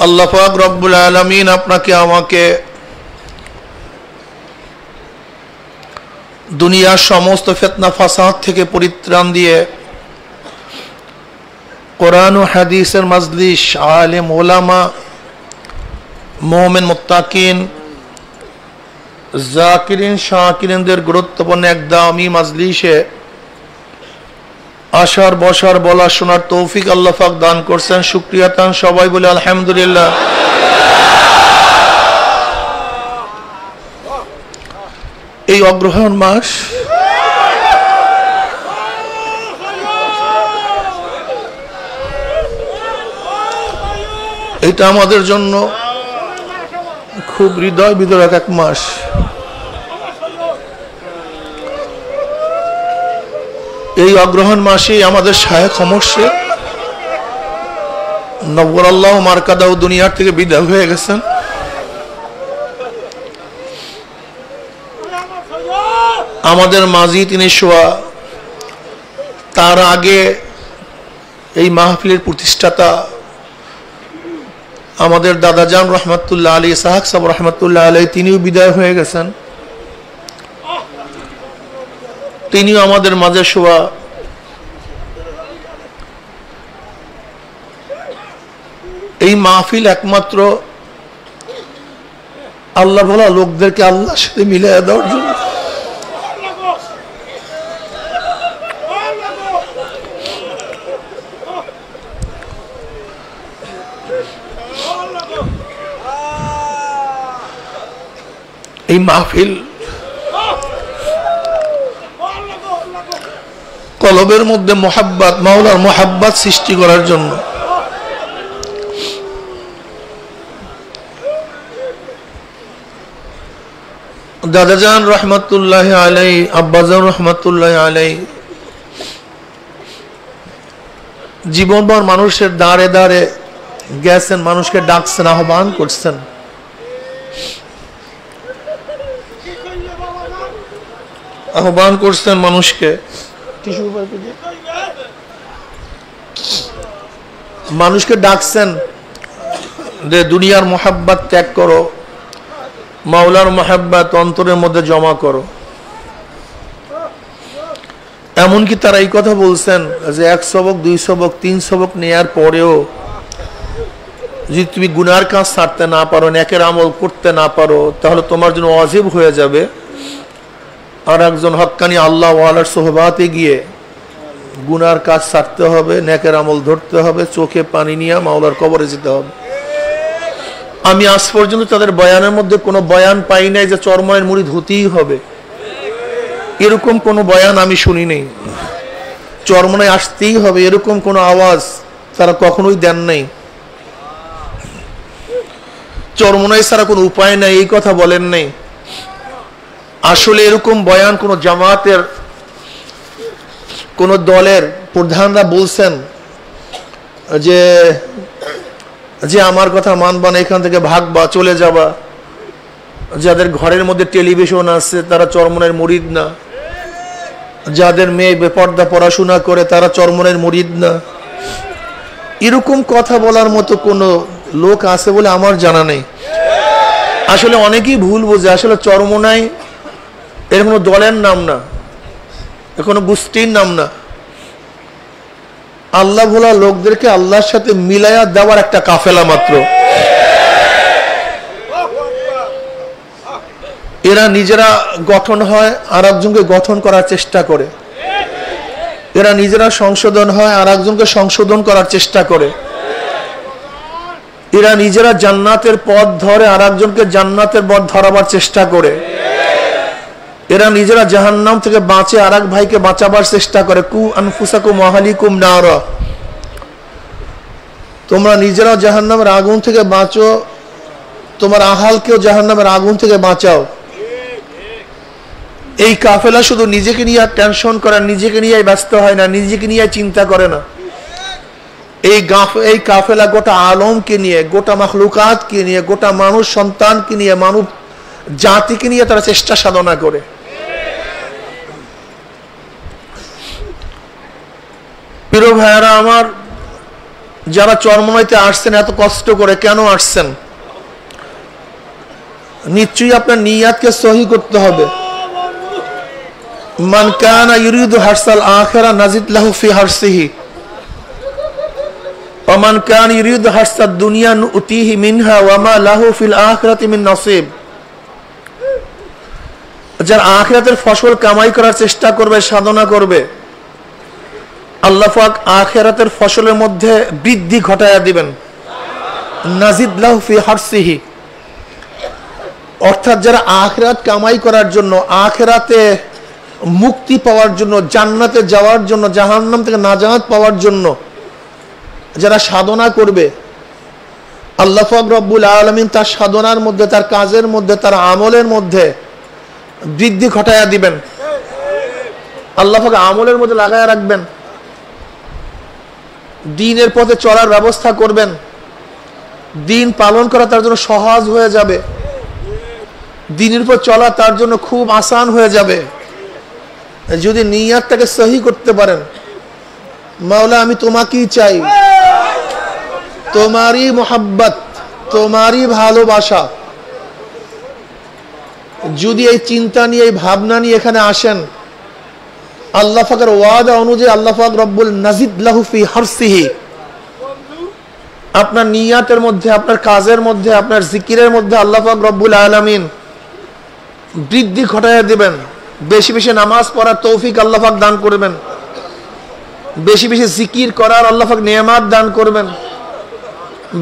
আল্লাহ পাক রব্বুল আলামিন আপনাকে আমাকে দুনিয়ার সমস্ত ফিতনা ফাসাদ থেকে পরিত্রাণ দিয়ে কোরআন ও হাদিসের মাজলিস, আলেম ওলামা, মুমিন মুত্তাকিন, জাকিরিন শাকিরিনদের গুরুত্বপূর্ণ এক দামি মাজলিসে আসার বসার বলা শোনার তৌফিক আল্লাহ পাক দান করছেন। শুকরিয়া তান সবাই বলে আলহামদুলিল্লাহ। এই অগ্রহায়ণ মাস এটা আমাদের জন্য খুব হৃদয় বিদারক এক মাস। এই অগ্রহায়ণ মাসে আমাদের শায়েখ মুর্শিদ নওয়ারাল্লাহু মারকাদাহু দুনিয়ার থেকে বিদায় হয়ে গেছেন। আমাদের মাঝি তিনি শোয়া, তার আগে এই মাহফিলের প্রতিষ্ঠাতা আমাদের দাদাজান রহমতুল্লাহ আলী, ইসহাক সাহেব রহমতুল্লাহ আলী, তিনিও বিদায় হয়ে গেছেন। তিনিও আমাদের মাঝে শোয়া। এই মাহফিল একমাত্র আল্লাহ ভোলা লোকদেরকে আল্লাহর সাথে মিলিয়ে দেওয়ার জন্য। এই মাহফিল কলবের মধ্যে মোহাব্বত, মাওলার মোহাব্বত সৃষ্টি করার জন্য। দাদাজান রহমতুল্লাহ আলাই, আব্বাজান রহমতুল্লাহ আলাই জীবনভর মানুষের দাঁড়ে দাঁড়ে গেছেন, মানুষকে ডাকছেন, আহ্বান করছেন। আহ্বান করছেন মানুষকে, মানুষকে ডাকছেন যে দুনিয়ার মোহাব্বত ত্যাগ করো, মাওলার মোহাব্বত অন্তরের মধ্যে জমা করো। এমনকি তারা এই কথা বলছেন যে 1 সবক 2 সবক 3 সবক নেয়ার পরেও যদি তুমি গুনার কাজ ছাড়তে না পারো, নেকের আমল করতে না পারো, তাহলে তোমার জন্য ওয়াজিব হয়ে যাবে আর একজন হক্কানি আল্লাহ ওয়ালার সোহবাতে গিয়ে গুনার কাজ ছাড়তে হবে, নেকের আমল ধরতে হবে, চোখে পানি নিয়ে মাওলার কবরে যেতে হবে। আমি আজ পর্যন্ত তাদের বয়ানের মধ্যে কোনো বয়ান পাই নাই যে চরময়ের মুরিদ হতেই হবে, এরকম কোনো বয়ান আমি শুনি নেই। চরমনায় আসতেই হবে এরকম কোনো আওয়াজ তারা কখনোই দেন নাই। চরমনায় ছাড়া কোনো উপায় নাই এই কথা বলেন নাই। আসলে এরকম বয়ান কোন জামাতের কোন দলের প্রধানরা বলছেন যে যে আমার কথা মানবা না, এখান থেকে ভাগবা, চলে যাবা। যাদের ঘরের মধ্যে টেলিভিশন আছে তারা চরমনের মুরিদ না, যাদের মেয়ে বেপর্দা পড়াশোনা করে তারা চরমনের মুরিদ না। এরকম কথা বলার মতো কোনো লোক আছে বলে আমার জানা নেই। আসলে অনেকেই ভুল বোঝে, আসলে চরমনাই এর কোনো দলের নাম না, এর কোনো গোষ্ঠীর নাম না। আল্লাহ ভোলা লোকদেরকে আল্লাহর সাথে মিলাইয়া দেওয়ার একটা কাফেলা মাত্র। এরা নিজেরা গঠন হয় আর একজনকে গঠন করার চেষ্টা করে, এরা নিজেরা সংশোধন হয় আর একজনকে সংশোধন করার চেষ্টা করে, এরা নিজেরা জান্নাতের পথ ধরে আর একজনকে জান্নাতের পথ ধরাবার চেষ্টা করে, এরা নিজেরা জাহান্নাম থেকে বাঁচে আর এক ভাইকে বাঁচাবার চেষ্টা করে। কু আনফুসাকুম ওয়া আহলিকুম নারা, তোমরা নিজেরা জাহান্নামের আগুন থেকে বাঁচো, তোমার আহালকেও জাহান্নামের আগুন থেকে বাঁচাও। এই কাফেলা শুধু নিজেকে নিয়ে টেনশন করে, নিজেকে নিয়ে ব্যস্ত হয় না, নিজেকে নিয়ে চিন্তা করে না। এই কাফেলা গোটা আলমকে নিয়ে, গোটা মাখলুকাতকে নিয়ে, গোটা মানুষ সন্তানকে নিয়ে, মানব জাতিকে নিয়ে তারা চেষ্টা সাধনা করে। প্রিয় ভাইয়েরা আমার, যারা চরমনাইতে আসছেন এত কষ্ট করে কেন আসছেন? নিশ্চয়ই আপনার নিয়াতকে সহি করতে হবে। মান কানা ইউরিদু হারসাল আখিরা নাজিদ লাহু ফি হারসিহি ওয়া মান কানা ইউরিদু হারসাদ দুনিয়া নুতিহি মিনহা ওয়া মা লাহু ফিল আখিরাতি মিন নসিব। যারা আখিরাতের ফসল কামাই করার চেষ্টা করবে, সাধনা করবে, আল্লাহ পাক আখিরাতের ফসলের মধ্যে বৃদ্ধি ঘটায়া দিবেন। নাজিদ লাহু ফি হারসিহি, অর্থাৎ যারা আখিরাত কামাই করার জন্য, আখিরাতে মুক্তি পাওয়ার জন্য, জান্নাতে যাওয়ার জন্য, জাহান্নাম থেকে নাজাত পাওয়ার জন্য যারা সাধনা করবে, আল্লাহ পাক রব্বুল আলামিন তার সাধনার মধ্যে, তার কাজের মধ্যে, তার আমলের মধ্যে বৃদ্ধি ঘটায়া দিবেন। আল্লাহ পাক আমলের মধ্যে লাগায়া রাখবেন। দ্বীনের পথে চলার ব্যবস্থা করবেন। দ্বীন পালন করা তার জন্য সহজ হয়ে যাবে। দ্বীনের উপর চলা তার জন্য খুব আসান হয়ে যাবে যদি নিয়াতটাকে সহি করতে পারেন। মাওলা, আমি তোমাকেই চাই, তোমারই মোহাব্বত, তোমারই ভালোবাসা। যদি এই চিন্তা নিয়ে, এই ভাবনা নিয়ে এখানে আসেন, আল্লাহ পাকের ওয়াদা অনুযায়ী আল্লাহ পাক রব্বুল নাজিদ লাহু ফি হারসিহি, আপনার নিয়াতের মধ্যে, আপনার কাজের মধ্যে, আপনার জিকিরের মধ্যে আল্লাহ পাক রব্বুল আলামিন বৃদ্ধি ঘটাইয়া দিবেন। বেশি বেশি নামাজ পড়ার তৌফিক আল্লাহ পাক দান করবেন। বেশি বেশি জিকির করার আল্লাহ পাক নিয়ামত দান করবেন।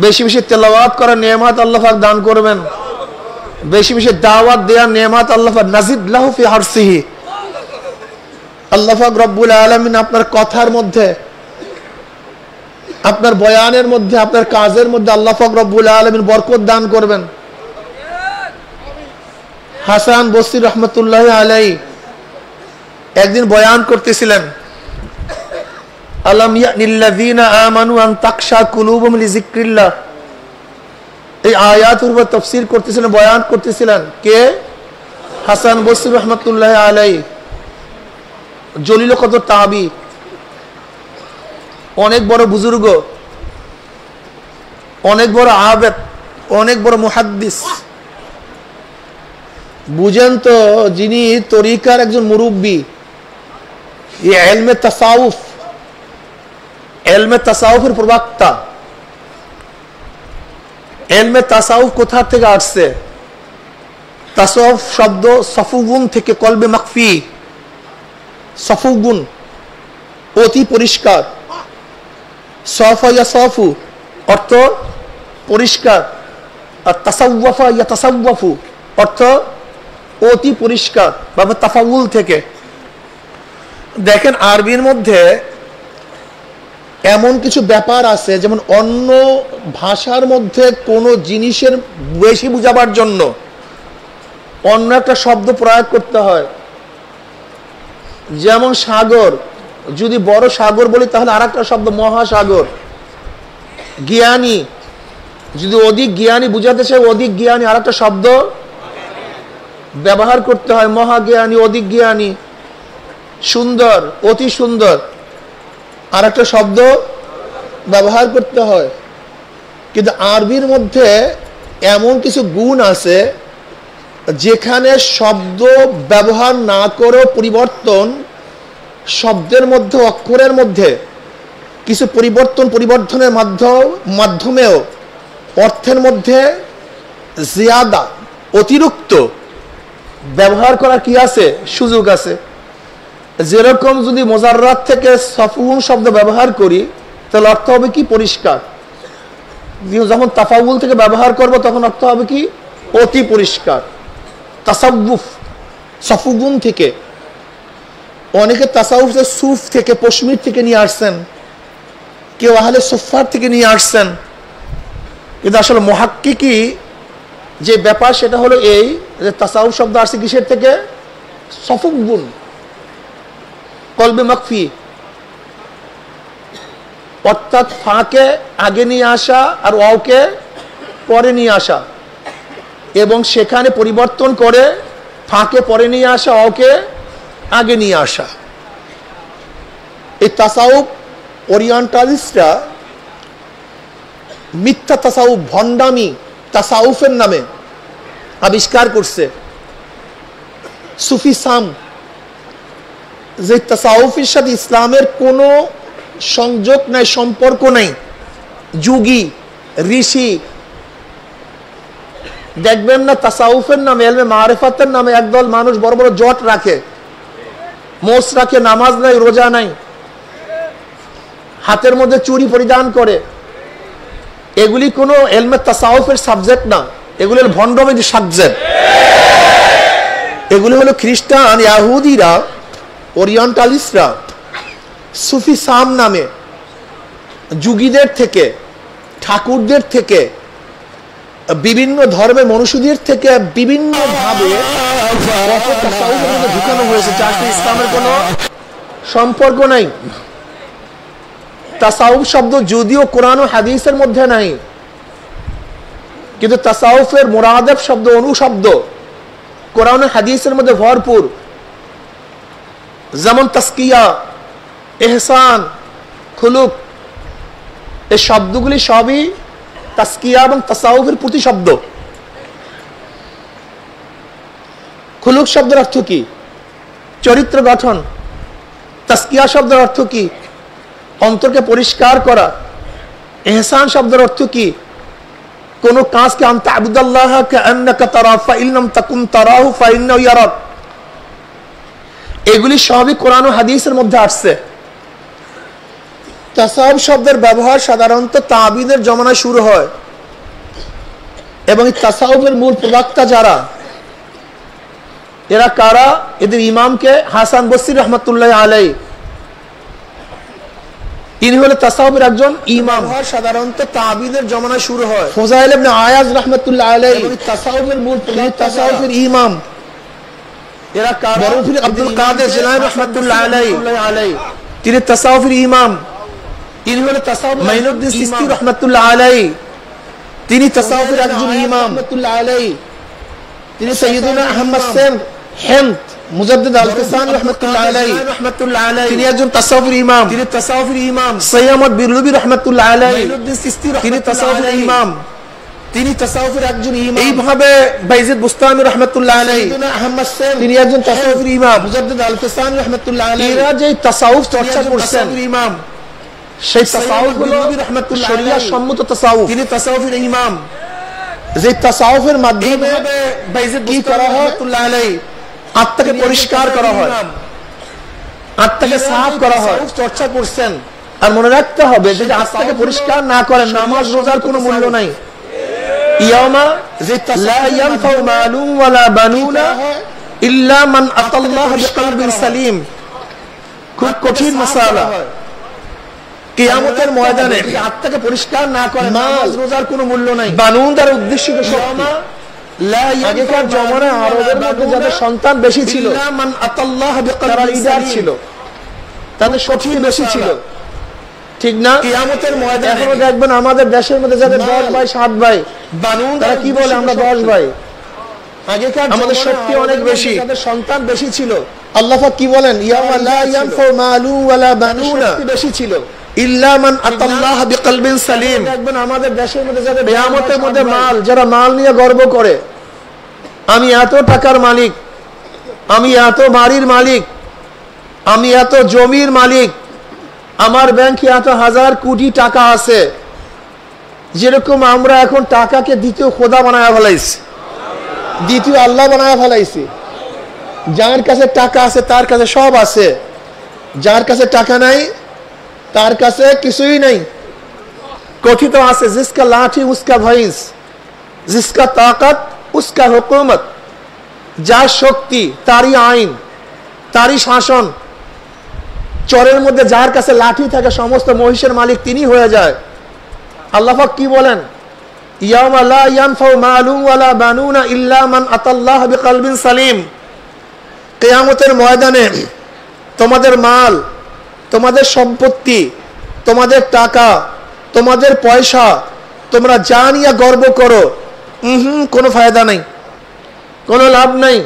বেশি বেশি তেলাওয়াত করার নিয়ামত আল্লাহ পাক দান করবেন। বেশি বেশি দাওয়াত দেওয়ার নিয়ামত আল্লাহ পাক নাজিদ লাহু ফি হারসিহি। আল্লাহ পাক রব্বুল আলামিন আপনার কথার মধ্যে, আপনার বয়ানের মধ্যে, আপনার কাজের মধ্যে আল্লাহ পাক রব্বুল আলামিন বরকত দান করবেন। হাসান বসরি রহমতুল্লাহ আলাইহি একদিন বয়ান করতেছিলেন, আলাম ইয়ানিল্লাযীনা আমানু আন তাকশা কুলুবুহুম লিযিকরিল্লাহ। এই আয়াতের উপর তাফসীর করতেছিলেন, বয়ান করতেছিলেন কে? হাসান বসরি রহমতুল্লাহ আলাইহি, জলিল কদর তাহাবী, অনেক বড় বুজুর্গ, অনেক বড় আবেদ, অনেক বড় মুহাদ্দিস। বুঝেন তো, যিনি তরিকার একজন মুরব্বী, ইলমে তাসাউফ, ইলমে তাসাউফের প্রবক্তা। ইলমে তাসাউফ কোথা থেকে আসছে? তাসাউফ শব্দ সফুগুন থেকে, কলবে মাকফি, সফুগুন অতি পরিষ্কার, সফা ইয়া সফু অর্থ পরিষ্কার, আর তাসাউফা ইয়া তাসাউফু অর্থ অতি পরিষ্কার, বা তাফাউল থেকে। দেখেন, আরবির মধ্যে এমন কিছু ব্যাপার আছে, যেমন অন্য ভাষার মধ্যে কোনো জিনিসের বেশি বুঝাবার জন্য অন্য একটা শব্দ প্রয়োগ করতে হয়। যেমন সাগর, যদি বড় সাগর বলি তাহলে আর একটা শব্দ মহাসাগর। জ্ঞানী, যদি অধিক জ্ঞানী বুঝাতে চাই, অধিক জ্ঞানী আর একটা শব্দ ব্যবহার করতে হয়, মহাজ্ঞানী, অধিক জ্ঞানী। সুন্দর, অতি সুন্দর, আর একটা শব্দ ব্যবহার করতে হয়। কিন্তু আরবির মধ্যে এমন কিছু গুণ আছে যেখানে শব্দ ব্যবহার না করেও পরিবর্তন, শব্দের মধ্যে, অক্ষরের মধ্যে কিছু পরিবর্তন, পরিবর্তনের মাধ্যমেও অর্থের মধ্যে জিয়াদা, অতিরিক্ত ব্যবহার করার কি আছে? সুযোগ আছে। যেরকম যদি মোজাররাত থেকে সফুন শব্দ ব্যবহার করি তাহলে অর্থ হবে কি? পরিষ্কার। যখন তাফাউল থেকে ব্যবহার করব তখন অর্থ হবে কি? অতি পরিষ্কার। তাসাউফ সফুগুন থেকে, অনেকে তাসাউফ সুফ থেকে, পশমির থেকে নিয়ে আসছেন, কেউ আহলে সুফার থেকে নিয়ে আসছেন। কিন্তু আসলে মুহাক্কিকি যে ব্যাপার সেটা হলো এই যে তাসাউফ শব্দ আসছে কিসের থেকে? সফুগুন, কলবে মাকফি, অর্থাৎ ফাঁকে আগে নিয়ে আসা আর ওকে পরে নিয়ে আসা, এবং সেখানে পরিবর্তন করে ফাঁকে পরে নিয়ে আসা, ওকে আগে নিয়ে আসা। এই তাসাউফ ওরিয়েন্টালিস্টরা মিথ্যা তাসাউফ, ভণ্ডামি তাসাউফের নামে আবিষ্কার করছে। সুফিসাম, যে তাসাউফের সাথে ইসলামের কোনো সংযোগ নাই, সম্পর্ক নাই। যুগী, ঋষি, দেখবেন না তাসাউফের নামে, ইলমে মারিফাতের নামে একদল মানুষ বড় বড় জট রাখে, মোষ রাখে, নামাজ নাই, রোজা নাই, হাতের মধ্যে চুড়ি পরিধান করে। এগুলি কোনো ইলমে তাসাউফের সাবজেক্ট না, এগুলি হলো ভণ্ডামির সাবজেক্ট। এগুলি হলো খ্রিস্টান, ইহুদিরা, ওরিয়েন্টালিস্টরা সুফি সাম নামে যুগীদের থেকে, ঠাকুরদের থেকে, বিভিন্ন ধর্মের মনুষ্যদের থেকে বিভিন্ন ভাবে ঢুকানো হয়েছে, যার সাথে ইসলামের কোনো সম্পর্ক নাই। তাসাউফ শব্দ যদিও কোরআন ও হাদিসের মধ্যে নাই, কিন্তু তাসাউফের মুরাদেফ শব্দ, অনুশব্দ কোরআন ও হাদিসের মধ্যে ভরপুর। যেমন তাসকিয়া, ইহসান, খুলুক, এই শব্দগুলি সবই তাসকিয়া এবং তাসাউফের প্রতিশব্দ। খুলুক শব্দের অর্থ কি? চরিত্র গঠন। তাসকিয়া শব্দের অর্থ কি? অন্তরকে পরিষ্কার করা। ইহসান শব্দের অর্থ কি? কোন কাজকে আনতা আবুদাল্লাহ কাআন্নাকা তারা ফাইন লাম তাকুন তারাহু ফাইন্নাহু ইয়ারাক। এগুলি সবই কোরআন ও হাদিসের মধ্যে আসছে। তাসাউফ শব্দের ব্যবহার সাধারণত তাবিনের জমানায় শুরু হয়, এবং এই তাসাউফের মূল প্রবক্তা যারা, এরা কারা? এদের ইমামকে হাসান বসরি রহমতুল্লাহ আলাইহি, ইনি হলেন তাসাউফের একজন ইমাম। সাধারণত তাবিনের জমানায় শুরু হয়। ফুজাইল ইবনে আয়াজ রহমতুল্লাহ আলাইহি তাসাউফের মূল প্রবক্তা, তাসাউফের ইমাম। এরা কারা? বরফির আব্দুল কাদের জিলানী রহমতুল্লাহ আলাইহি, তিনি তাসাউফের ইমাম। ইনি হলেন তাসাউফ মাইনুদ্দিন চিশতি রহমতুল্লাহ আলাইহি, তিনি তাসাউফের একজন ইমাম রহমতুল্লাহ আলাইহি। তিনি সাইয়্যিদুনা আহমদ সেন হেমত মুজাদ্দিদ আল-কিসানি রহমতুল্লাহ আলাইহি, তিনি একজন তাসাউফের ইমাম। তিনি তাসাউফের ইমাম। সাইয়্যিদ বিরলুবি রহমতুল্লাহ আলাইহি, মাইনুদ্দিন চিশতি, তিনি তাসাউফের ইমাম, তিনি তাসাউফের একজন ইমাম। এইভাবে বাইজিদ বুস্তামি রহমতুল্লাহ আলাইহি, সাইয়্যিদুনা আহমদ সেন, তিনি একজন তাসাউফের ইমাম, মুজাদ্দিদ আল-কিসানি রহমতুল্লাহ আলাইহি। এরা যে তাসাউফ চর্চা করছেন, ইমাম, সেই তাসাউফগুলো শরিয়াহ সম্মত তাসাউফ। তিনি তাসাউফের ইমাম। যে তাসাউফের মাধ্যমে কি করা হয়? আত্মাকে পরিষ্কার করা হয়, আত্মাকে সাফ করা হয়, চর্চা করছেন। আর মনে রাখতে হবে যে আত্মাকে পরিষ্কার না করেন, নামাজ রোজার কোনো মূল্য নাই। ইয়ামা লা ইয়ানফাউ মালুন ওয়ালা বানুনা ইল্লা মান আতাল্লাহ বিকলবিন সালিম। খুব কঠিন মাসালা। কিয়ামতের ময়দানে আত্মাকে পরিষ্কার না করে নামাজ রোজার কোনো মূল্য নাই। বানুন দ্বারা উদ্দেশিত শক্তি। আগেকার জমানায় আরবের মধ্যে যাদের সন্তান বেশি ছিল, তারা লিডার ছিল, তাদের শক্তি বেশি ছিল, ঠিক না? কিয়ামতের ময়দানে এখনো দেখবেন আমাদের দেশের মধ্যে যাদের 10 ভাই 7 ভাই, বানুন তারা কি বলে? আমরা 10 ভাই। আগেকার আমাদের শক্তি অনেক বেশি, তাদের সন্তান বেশি ছিল। আল্লাহ পাক কি বলেন? ইয়াওমা লা ইয়ানফাউ মালুন ওয়ালা বানুনা, বেশি ছিল, ইল্লা মান আতাল্লাহ বিকলবিন সালিম। দেখবেন আমাদের দেশের মধ্যে যাদের কিয়ামতের মধ্যে মাল, যারা মাল নিয়ে গর্ব করে, আমি এত টাকার মালিক, আমি এত বাড়ির মালিক, আমি এত জমির মালিক, আমার ব্যাংকে এত হাজার কোটি টাকা আছে। যেরকম আমরা এখন টাকাকে দ্বিতীয় খোদা বানায় ফেলাইছি, দ্বিতীয় আল্লাহ বানায় ফেলাইছি। যার কাছে টাকা আছে তার কাছে সব আছে, যার কাছে টাকা নাই তার কাছে কিছুই নাই। কথিত আছে, জিসকা লাঠি উসকা ভয়েস, জিসকা তাকত উসকা হুকুমত। যার শক্তি তারই আইন, তারই শাসন। চরের মধ্যে যার কাছে লাঠি থাকে সমস্ত মহিষের মালিক তিনি হয়ে যায়। আল্লাহ পাক কি বলেন? ইয়াওমা লা ইয়ানফাউ মালুন ওয়ালা বানুনা ইল্লা মান আতাল্লাহ বিকলবিন সালিম। কিয়ামতের ময়দানে তোমাদের মাল, তোমাদের সম্পত্তি, তোমাদের টাকা, তোমাদের পয়সা, তোমরা যা নিয়ে গর্ব করো, কোনো ফায়দা নাই, কোনো লাভ নাই।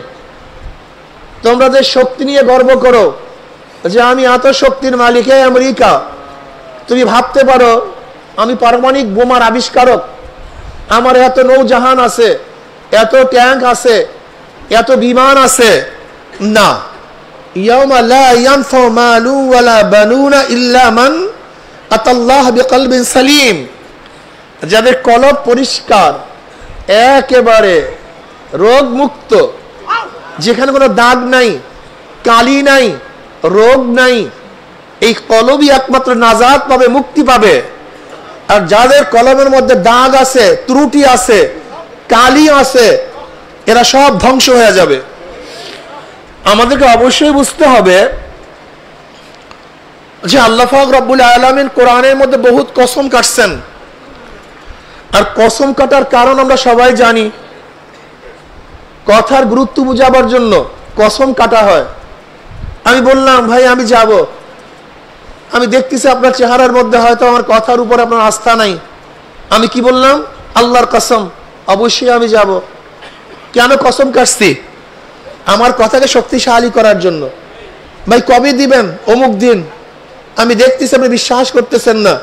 তোমরা যে শক্তি নিয়ে গর্ব করো যে আমি এত শক্তির মালিক, আমেরিকা, তুমি ভাবতে পারো আমি পারমাণবিক বোমার আবিষ্কারক, আমার এত নৌজাহান আছে, এত ট্যাঙ্ক আছে, এত বিমান আছে। না, ইয়াউমা লা ইয়ানফাউ মালু ওয়ালা বানুনা ইল্লা মান আতাল্লাহ বিকলবিন সালিম, যাদের কলব পরিষ্কার, একেবারে রোগ মুক্ত, যেখানে কোনো দাগ নাই, কালি নাই, রোগ নাই, এই কলবই একমাত্র নাজাত পাবে, মুক্তি পাবে। আর যাদের কলমের মধ্যে দাগ আছে, ত্রুটি আছে, কালি আছে, এরা সব ধ্বংস হয়ে যাবে। আমাদেরকে অবশ্যই বুঝতে হবে যে আল্লাহ পাক রব্বুল আলামিন কোরআনের মধ্যে বহুত কসম কাটছেন। আর কসম কাটার কারণ আমরা সবাই জানি, কথার গুরুত্ব বুঝাবার জন্য কসম কাটা হয়। আমি বললাম ভাই আমি যাব, আমি দেখতেছি আপনার চেহারার মধ্যে হয়তো আমার কথার উপর আপনার আস্থা নাই, আমি কি বললাম? আল্লাহর কসম অবশ্যই আমি যাব। কেন কসম কাটছি? আমার কথাকে শক্তিশালী করার জন্য। ভাই কবে দিবেন? অমুক দিন। আমি দেখতেছি আপনি বিশ্বাস করতেছেন না,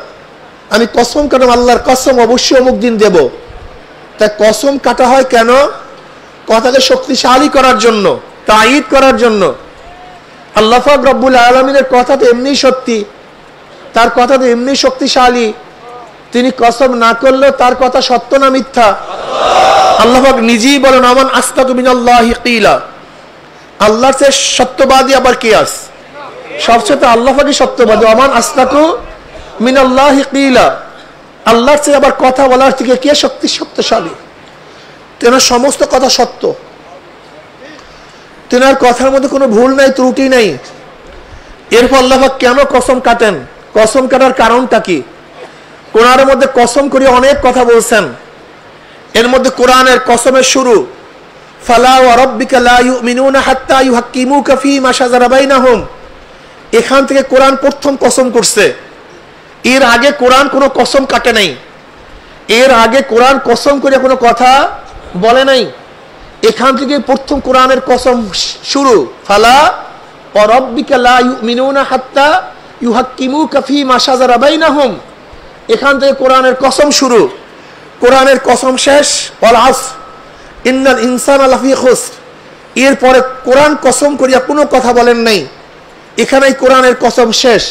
আমি কসম কাটাম, আল্লাহর কসম অবশ্যই অমুক দিন দেব। তাই কসম কাটা হয় কেন? কথাকে শক্তিশালী করার জন্য, তাঈদ করার জন্য। আল্লাহ পাক রব্বুল আলামিনের কথা তো এমনি সত্যি, তার কথা তো এমনি শক্তিশালী, তিনি কসম না করলেও তার কথা সত্য না মিথ্যা? আল্লাহ পাক নিজেই বলেন আমান আসতাকু মিনাল্লাহি কিলা, আল্লাহর চেয়ে সত্যবাদী আবার কে আছে? সবচেয়ে আল্লাহ পাকই সত্যবাদী। আমান আসতাকু মিনাল্লাহি কিলা, আল্লাহর চেয়ে আবার কথা বলার থেকে কে শক্তিশালী? তেনার সমস্ত কথা সত্য, তেনার কথার মধ্যে কোনো ভুল নাই, ত্রুটি নাই। এরপর আল্লাহ পাক কেন কসম কাটেন? কসম কাটার কারণটা কি? কোরআনের মধ্যে কসম করে অনেক কথা বলছেন। এর মধ্যে কোরআনের কসমের শুরু ফালা ওয়া রাব্বিকা লা ইউমিনুনা হাত্তা ইউহাক্কিমুকা ফীমা শাজারা বাইনাহুম, এখান থেকে কোরআন প্রথম কসম করছে। এর আগে কোরআন কোনো কসম কাটে নাই, এর আগে কোরআন কসম করে কোনো কথা বলে নাই। এখান থেকে প্রথম কোরআনের কসম শুরু, ফালা ওয়া রাব্বিকা লা ইউমিনুনা হাত্তা ইউহাক্কিমুকা ফীমা শাজারা বাইনাহুম, এখান থেকে কোরআনের কসম শুরু। কোরআনের কসম শেষ, ওয়াল আসর ইন্নাল ইনসানা লাফি খুসর। এরপরে কোরআন কসম করিয়া কোনো কথা বলেন নাই, এখানেই কোরআনের কসম শেষ।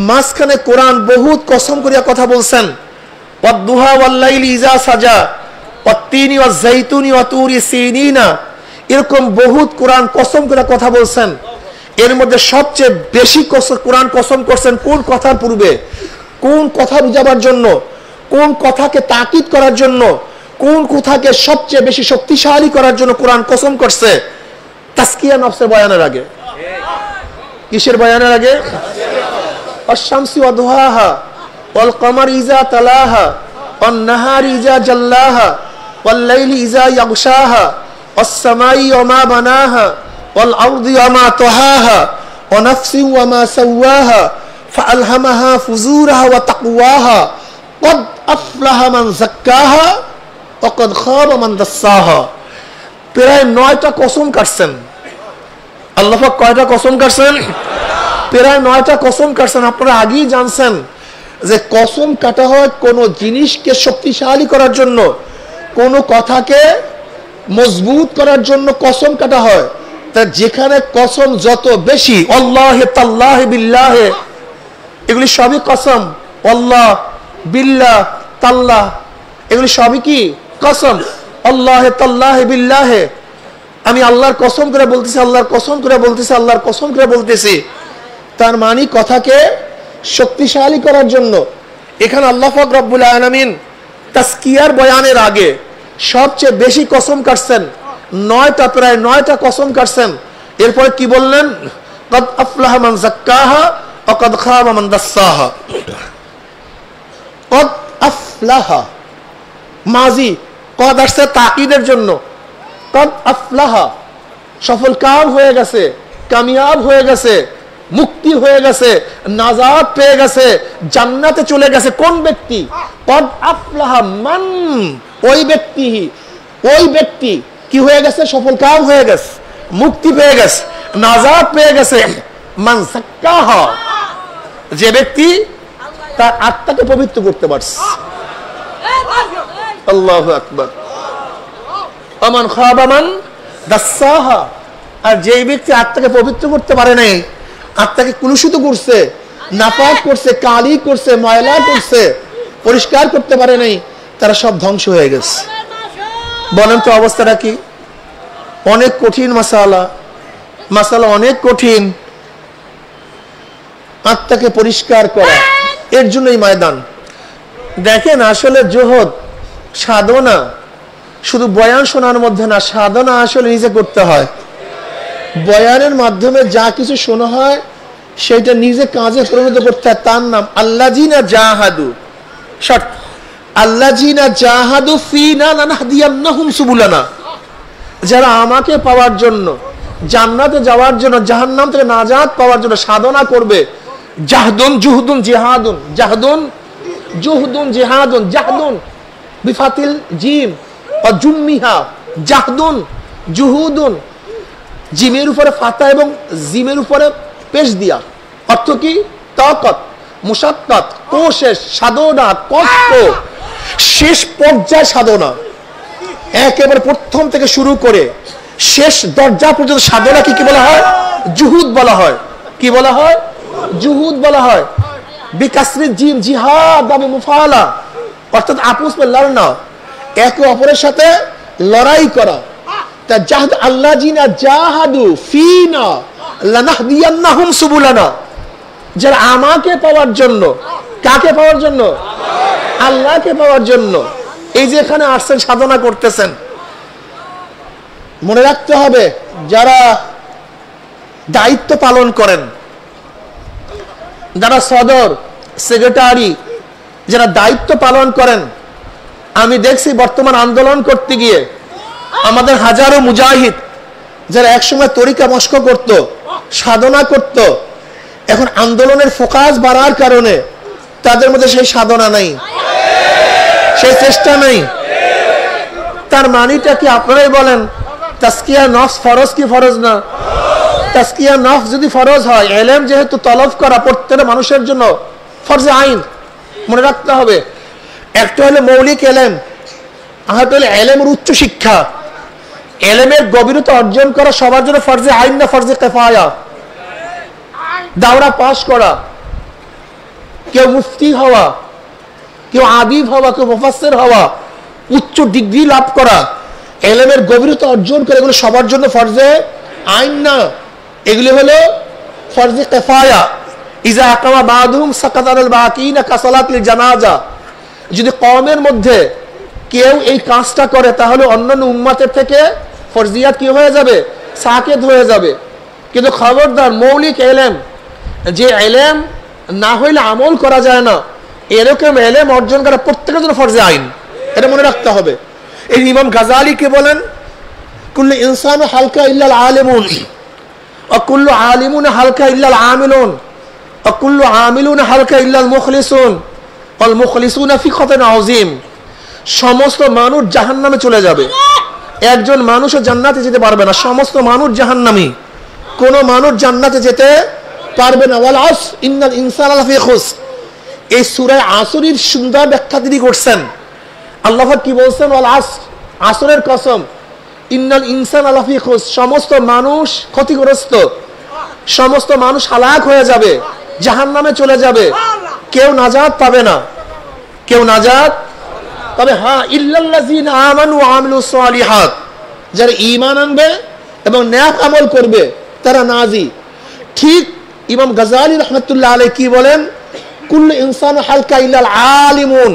মাঝখানে কোরআন বহুত কসম করিয়া কথা বলছেন, ওয়াদ-দুহা ওয়াল-লাইলি ইযা সাজা ওয়াত-তিনি ওয়াজ-যাইতুনি ওয়া তুরি সিনিনা, এরকম বহুত কোরআন কসম করে কথা বলছেন। এর মধ্যে সবচেয়ে বেশি কোরআন কসম করছেন কোন কথার পূর্বে? কোন কথা বুঝাবার জন্য? কোন কথাকে তাকিদ করার জন্য? কোন কথাকে সবচেয়ে বেশি শক্তিশালী করার জন্য কোরআন কসম করছে? তাসকিয়া নফসের বয়ানের আগে। কিসের বয়ানের আগে? আশ-শামসি ওয়া দুহাহা ওয়াল কমারি ইযা তালাহা ওয়ান নাহারি ইযা জাল্লাহা ওয়াল লাইলি ইযা ইয়াগশাহা ওয়াস সামাই ওয়া মা বানাহা ওয়াল আরদি ওয়া মা তাহাহা ওয়া নাফসি ওয়া মা সাওয়াহা ফাআলহামাহা ফুজুরাহা ওয়া তাকওয়াহা ক্বাদ আফলাহা মান যাক্কাহা ওয়া ক্বাদ খাবা মান দাসসাহা। প্রায় 9টা কসম কাটছেন আল্লাহ পাক। কয়টা কসম কাটছেন? প্রায় 9টা কসম কাটছেন। আপনারা আগেই জানছেন যে কসম কাটা হয় কোন জিনিসকে শক্তিশালী করার জন্য, কোন কথাকে মজবুত করার জন্য কসম কাটা হয়। তা যেখানে কসম যত বেশি, আল্লাহে তাল্লাহে বিল্লাহে, এগুলি সবই কসম। আল্লাহ, বিল্লাহ, তাল্লাহ, এগুলি সবই কি কসম। আল্লাহে তাল্লাহে বিল্লাহে, আমি আল্লাহর কসম করে বলতেছি, আল্লাহর কসম করে বলতেছি, আল্লাহর কসম করে বলতেছি। তার মানে কথাকে শক্তিশালী করার জন্য। এখানে আল্লাহ পাক রব্বুল আলামিন তাসকিয়ার বয়ানের আগে সবচেয়ে বেশি কসম কাটছেন, 9টা, প্রায় 9টা কসম কাটছেন। এরপরে কি বললেন? ক্বাদ আফলাহা মান যাক্কাহা ওয়া ক্বাদ খাবা মান দাসসাহা। ক্বাদ আফলাহা মাজি, ক্বাদ আসছে তাকিদের জন্য। ক্বাদ আফলাহা সফল কাম হয়ে গেছে, কামিয়াব হয়ে গেছে, মুক্তি হয়ে গেছে, নাজাত পেয়ে গেছে, জান্নাতে চলে গেছে। কোন ব্যক্তি? ক্বাদ আফলাহা মান, ওই ব্যক্তি, ওই ব্যক্তি কি হয়ে গেছে? সফল কাম হয়ে গেছে, মুক্তি পেয়ে গেছে, নাজাত পেয়ে গেছে। মান যাক্কাহা, যে ব্যক্তি তার আত্মাকে পবিত্র করতে পারছে। আল্লাহু আকবার। আমান খাবা মান দাসাহা, আর যে ব্যক্তি আত্মাকে পবিত্র করতে পারে নাই, আত্মাকে কলুষিত করছে, নাপাক করছে, কালি করছে, ময়লা করছে, পরিষ্কার করতে পারে নাই, তারা সব ধ্বংস হয়ে গেছে। বলেন তো অবস্থাটা কি? অনেক কঠিন মাসালা, মাসালা অনেক কঠিন। আত্মাকে পরিষ্কার করা, এর জন্যই ময়দান। দেখেন আসলে জোহদ সাধনা শুধু বয়ান শোনার মধ্যে না, সাধনা আসলে নিজে করতে হয়। বয়ানের মাধ্যমে যা কিছু শোনা হয় সেটা নিজে কাজে পরিণত করতে হয়। তার নাম আল্লাযিনা জাহাদু। শর্ত আল্লাযিনা জাহাদু ফিনা লানাহদিয়ান্নাহুম সুবুলানা। যারা আমাকে পাওয়ার জন্য, জান্নাতে যাওয়ার জন্য, জাহান্নাম থেকে নাজাত পাওয়ার জন্য সাধনা করবে। জাহদুন জুহদুন জিহাদুন, জাহদুন জুহদুন জিহাদুন, জাহদুন বিফাতিল জিম বা জুম্মিহা, জাহদুন জুহুদুন, জিমের উপরে ফাতা এবং জিমের উপরে পেশ দিয়া। অর্থ কি? তাকাত, মুশাক্কাত, কোশেষ, সাধনা, কষ্ট, শেষ পর্যায়ে সাধনা। একেবারে প্রথম থেকে শুরু করে শেষ দরজা পর্যন্ত সাধনা কি বলা হয়? জুহুদ বলা হয়। কি বলা হয়? জুহুদ বলা হয়। বিকাসরি জিম, জিহাদ বা মুফালা, অর্থাৎ আপস মে লড়না, একে অপরের সাথে লড়াই করা। তা জাহাদ আল্লাযিনা জাহাদু ফিনা লানাহদিয়ান্নাহুম সুবুলানা। যারা আমাকে পাওয়ার জন্য, কাকে পাওয়ার জন্য? আল্লাহকে পাওয়ার জন্য। এই যে এখানে আসছেন, সাধনা করতেছেন, মনে রাখতে হবে যারা দায়িত্ব পালন করেন, যারা সদর সেক্রেটারি, যারা দায়িত্ব পালন করেন, আমি দেখছি বর্তমান আন্দোলন করতে গিয়ে আমাদের হাজারো মুজাহিদ যারা একসময় তরিকা মস্ক করত, সাধনা করত, এখন আন্দোলনের ফোকাস বাড়ার কারণে তাদের মধ্যে সেই সাধনা নাই, সেই চেষ্টা নেই। তার মানিটা কি আপনারাই বলেন? তাসকিয়া নফস ফরজ কি ফরজ না? তাসকিয়া নফস যদি ফরজ হয়, ইলম যেহেতু তলব করা প্রত্যেকটা মানুষের জন্য ফরজে আইন, মনে রাখতে হবে। একটা হলো মৌলিক ইলম, আরেকটা হলো ইলমের উচ্চ শিক্ষা। ইলমের গভীরতা অর্জন করা সবার জন্য ফরজে আইন না ফরজে কিফায়া? দাওরা পাস করা, কেউ মুফতি হওয়া, কেউ আদিব হওয়া, কেউ মুফাসসির হওয়া, উচ্চ ডিগ্রি লাভ করা, ইলমের গভীরতা অর্জন করে, এগুলো সবার জন্য ফরজে আইন না, এগুলি হলো ফরজে কিফায়া। ইজা আকামা বাদুহুম সাকাতাল বাকিনা কাসালাতিল জানাজা। যদি কওমের মধ্যে কেউ এই কাজটা করে তাহলে অন্যান্য উম্মতের থেকে ফরজিয়াত কি হয়ে যাবে? সাকেত হয়ে যাবে। কিন্তু খবরদার, মৌলিক ইলম, যে ইলম না হইলে আমল করা যায় না, এরকম ইলম অর্জন করা প্রত্যেকের জন্য ফরজে আইন, এটা মনে রাখতে হবে। এই ইমাম গাজালি কে বলেন, কুল্লু ইনসানু হালকা ইল্লাল আলিমুন ওয়া কুল্লু আলিমুন হালকা ইল্লাল আমিলুন ওয়া কুল্লু আমিলুন হালকা ইল্লাল মুখলিসুন ওয়াল মুখলিসুনা ফি খাতান আযীম। সমস্ত মানুষ জাহান্নামে চলে যাবে, একজন মানুষও জান্নাতে যেতে পারবে না। সমস্ত মানুষ জাহান্নামী, কোন মানুষ জান্নাতে যেতে পারবে না। ওয়াল আসর ইন্নাল ইনসানা লাফি খুসর। এই সূরা আসরের সুন্দর ব্যাখ্যা তিনি করছেন। আল্লাহ পাক কি বলছেন? ওয়াল আসর, আসরের কসম, ইন্নাল ইনসানা লাফি খুসর, সমস্ত মানুষ ক্ষতিগ্রস্ত, সমস্ত মানুষ হালাক হয়ে যাবে, জাহান্নামে চলে যাবে, কেউ নাজাত পাবে না, কেউ নাজাত। তবে হ্যাঁ, ইল্লাল্লাযিনা আমানু ওয়া আমিলুস সালিহাত, যারা ঈমান আনবে এবং নেক আমল করবে তারা নাজি। ঠিক ইমাম গাজালি রাহমাতুল্লাহ আলাইহি কি বলেন? কুল্লু ইনসানু হালকা ইল্লাল আলিমুন,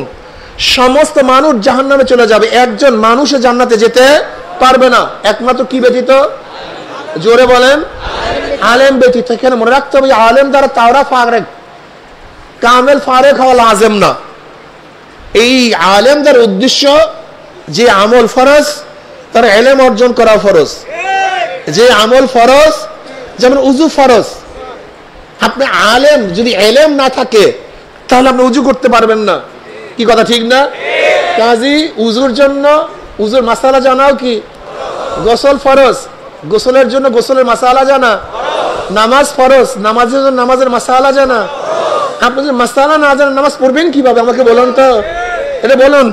সমস্ত মানুষ জাহান্নামে চলে যাবে, একজন মানুষও জান্নাতে যেতে পারবে না, একমাত্র কি ব্যতীত? জোরে বলেন, আলেম ব্যতীত। এখানে মনে রাখতে হবে আলেম দ্বারা তাওরা ফারেক, কামেল ফারেক হওয়া লাজেম না। এই আলেমদের উদ্দেশ্য যে আমল ফরজ তার ইলম অর্জন করা ফরজ। যে আমল ফরজ, যেমন উযু ফরজ, আপনি আলেম যদি ইলম না থাকে তাহলে আপনি উযু করতে পারবেন না। কি কথা ঠিক না? কাজী উযুর জন্য উযুর মাসালা জানাও কি? গোসল ফরজ, গোসলের জন্য গোসলের মাসালা জানা। নামাজ ফরজ, নামাজের জন্য নামাজের মাসালা জানা। আপনি যদি মাসালা না জানেন নামাজ পড়বেন কিভাবে আমাকে বলুন তো, এটা বলুন।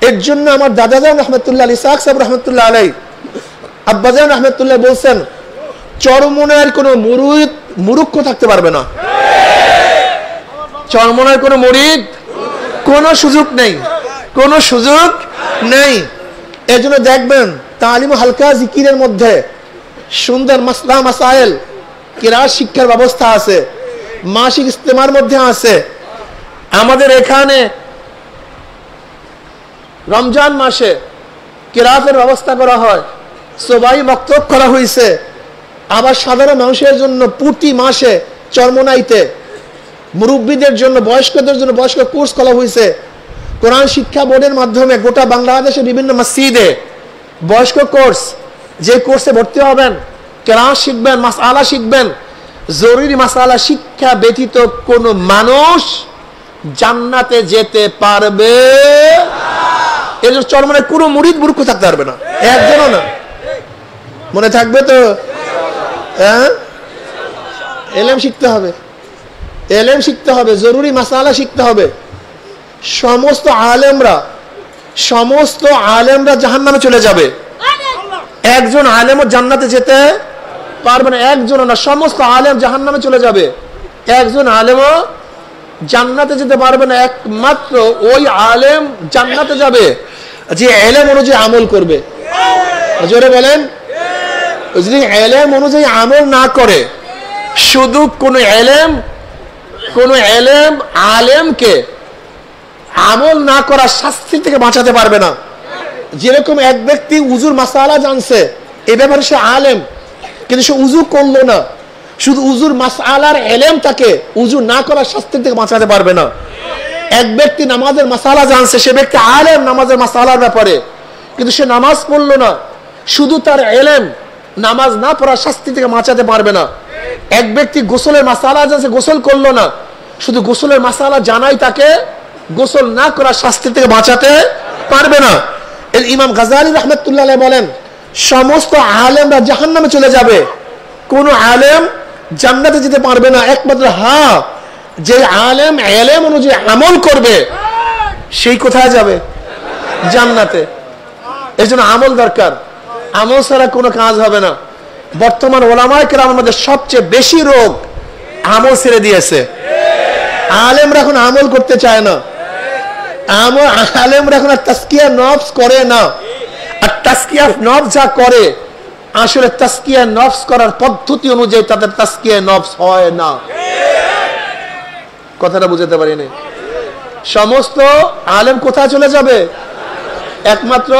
এর জন্য আমার দাদাজান রহমতুল্লাহ আলী, ইসহাক সাহেব রহমতুল্লাহ আলাই, আব্বাজান রহমতুল্লাহ বলছেন চরমনায়ের কোনো মুরুক্ষ থাকতে পারবে না। চরমনায়ের কোনো মুরিদ কোনো সুযোগ নেই, কোনো সুযোগ নেই। এর জন্য দেখবেন তালিম হালকা জিকিরের মধ্যে সুন্দর মাসলা মাসাইল কিরাত শিক্ষার ব্যবস্থা আছে, মাসিক ইজতেমার মধ্যে আছে। আমাদের এখানে রমজান মাসে কিরাতের ব্যবস্থা করা হয়, সবাই মক্তব করা হয়েছে। আবার সাধারণ মানুষের জন্য প্রতি মাসে চরমনাইতে মুরব্বীদের জন্য, বয়স্কদের জন্য বয়স্ক কোর্স করা হয়েছে। কোরআন শিক্ষা বোর্ডের মাধ্যমে গোটা বাংলাদেশের বিভিন্ন মসজিদে বয়স্ক কোর্স, যে কোর্সে ভর্তি হবেন, কিরাত শিখবেন, মাসআলা শিখবেন। জরুরি মাসআলা শিক্ষা ব্যতীত কোন মানুষ জান্নাতে যেতে পারবে এর জন্য চরমনায় কোনো মুরিদ মূর্খ থাকতে পারবে না, একজনও না। মনে থাকবে তো? হ্যাঁ, এলেম শিখতে হবে, এলেম শিখতে হবে, জরুরি মাসআলা শিখতে হবে। সমস্ত আলেমরা জাহান্নামে চলে যাবে, একজন আলেমও জান্নাতে যেতে পারবে না, একজনও না। সমস্ত আলেম জাহান্নামে চলে যাবে, একজন আলেমও জান্নাতে যেতে পারবে না। একমাত্র ওই আলেম জান্নাতে যাবে যে এলেম অনুযায়ী আমল করবে। জোরে বলেন। যদি এলেম অনুযায়ী আমল না করে, শুধু কোন এলেম আলেমকে আমল না করার শাস্তি থেকে বাঁচাতে পারবে না। যেরকম এক ব্যক্তি উজুর মাসালা জানছে, এ ব্যাপারে সে আলেম, কিন্তু সে উজু করলো না, শুধু উজুর মাসআলার এলেম তাকে উজু না করার শাস্তি থেকে বাঁচাতে পারবে না। এক ব্যক্তি নামাজের মাসালা জানছে, সে ব্যক্তি আলেম নামাজের মাসালার ব্যাপারে, কিন্তু সে নামাজ পড়লো না, শুধু তার এলেম নামাজ না পড়ার শাস্তি থেকে বাঁচাতে পারবে না। এক ব্যক্তি গোসলের মাসালা জানছে, গোসল করলো না, শুধু গোসলের মাসালা জানাই তাকে গোসল না করার শাস্তি থেকে বাঁচাতে পারবে না। ইমাম গাজালি রাহমাতুল্লাহ আলাইহি বলেন সমস্ত আলেমরা জাহান্নামে চলে যাবে, কোন আলেম জান্নাতে যেতে পারবে না। একমাত্র যে আলেম এলেম অনুযায়ী আমল করবে, সেই কোথায় যাবে? জান্নাতে। এর জন্য আমল দরকার, আমল ছাড়া কোনো কাজ হবে না। বর্তমান ওলামায়ে কেরামের মধ্যে সবচেয়ে বেশি রোগ আমল ছেড়ে দিয়েছে। আলেমরা এখন আমল করতে চায় না, আলেমরা এখন আর তাজকিয়া নফস করে না। আর তাজকিয়া নফস যা করে, আসলে তাজকিয়া নফস করার পদ্ধতি অনুযায়ী তাদের তাজকিয়া নফস হয় না। কথাটা বুঝাতে পারিনি? সমস্ত আলেম কোথায় চলে যাবে? একমাত্র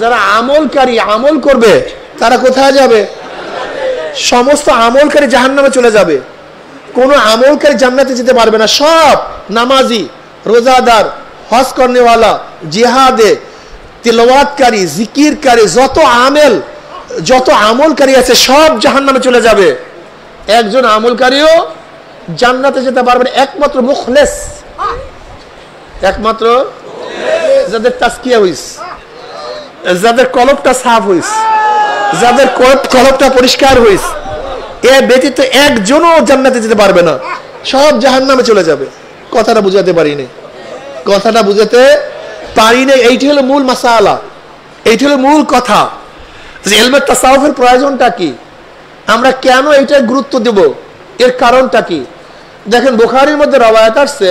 যারা আমলকারী, আমল করবে, তারা কোথায় যাবে? সমস্ত আমলকারী জাহান্নামে চলে যাবে, কোন আমলকারী জান্নাতে যেতে পারবে না। সব নামাজি, রোজাদার, হজ করনেওয়ালা, জিহাদে, তিলাওয়াতকারী, জিকিরকারী, যত আমলকারী আছে সব জাহান্নামে চলে যাবে। একজন আমলকারীও জান্নাতে যেতে পারবে না। একমাত্র মুখলেস, একমাত্র যাদের তাজকিয়া হইছে, যাদের কলবটা সাফ হইছে, যাদের কলবটা পরিষ্কার হইছে, এ ব্যতীত একজনও জান্নাতে যেতে পারবে না, সব জাহান্নামে চলে যাবে। কথাটা বুঝাতে পারিনি? কথাটা বুঝাতে পারিনি। এইটি হলো মূল মাসালা, এইটি হলো মূল কথা যে ইলমে তাসাউফের প্রয়োজনটা কি, আমরা কেন এইটার গুরুত্ব দেব, এর কারণটা কি। দেখেন বুখারীর মধ্যে রওয়ায়াত আসছে,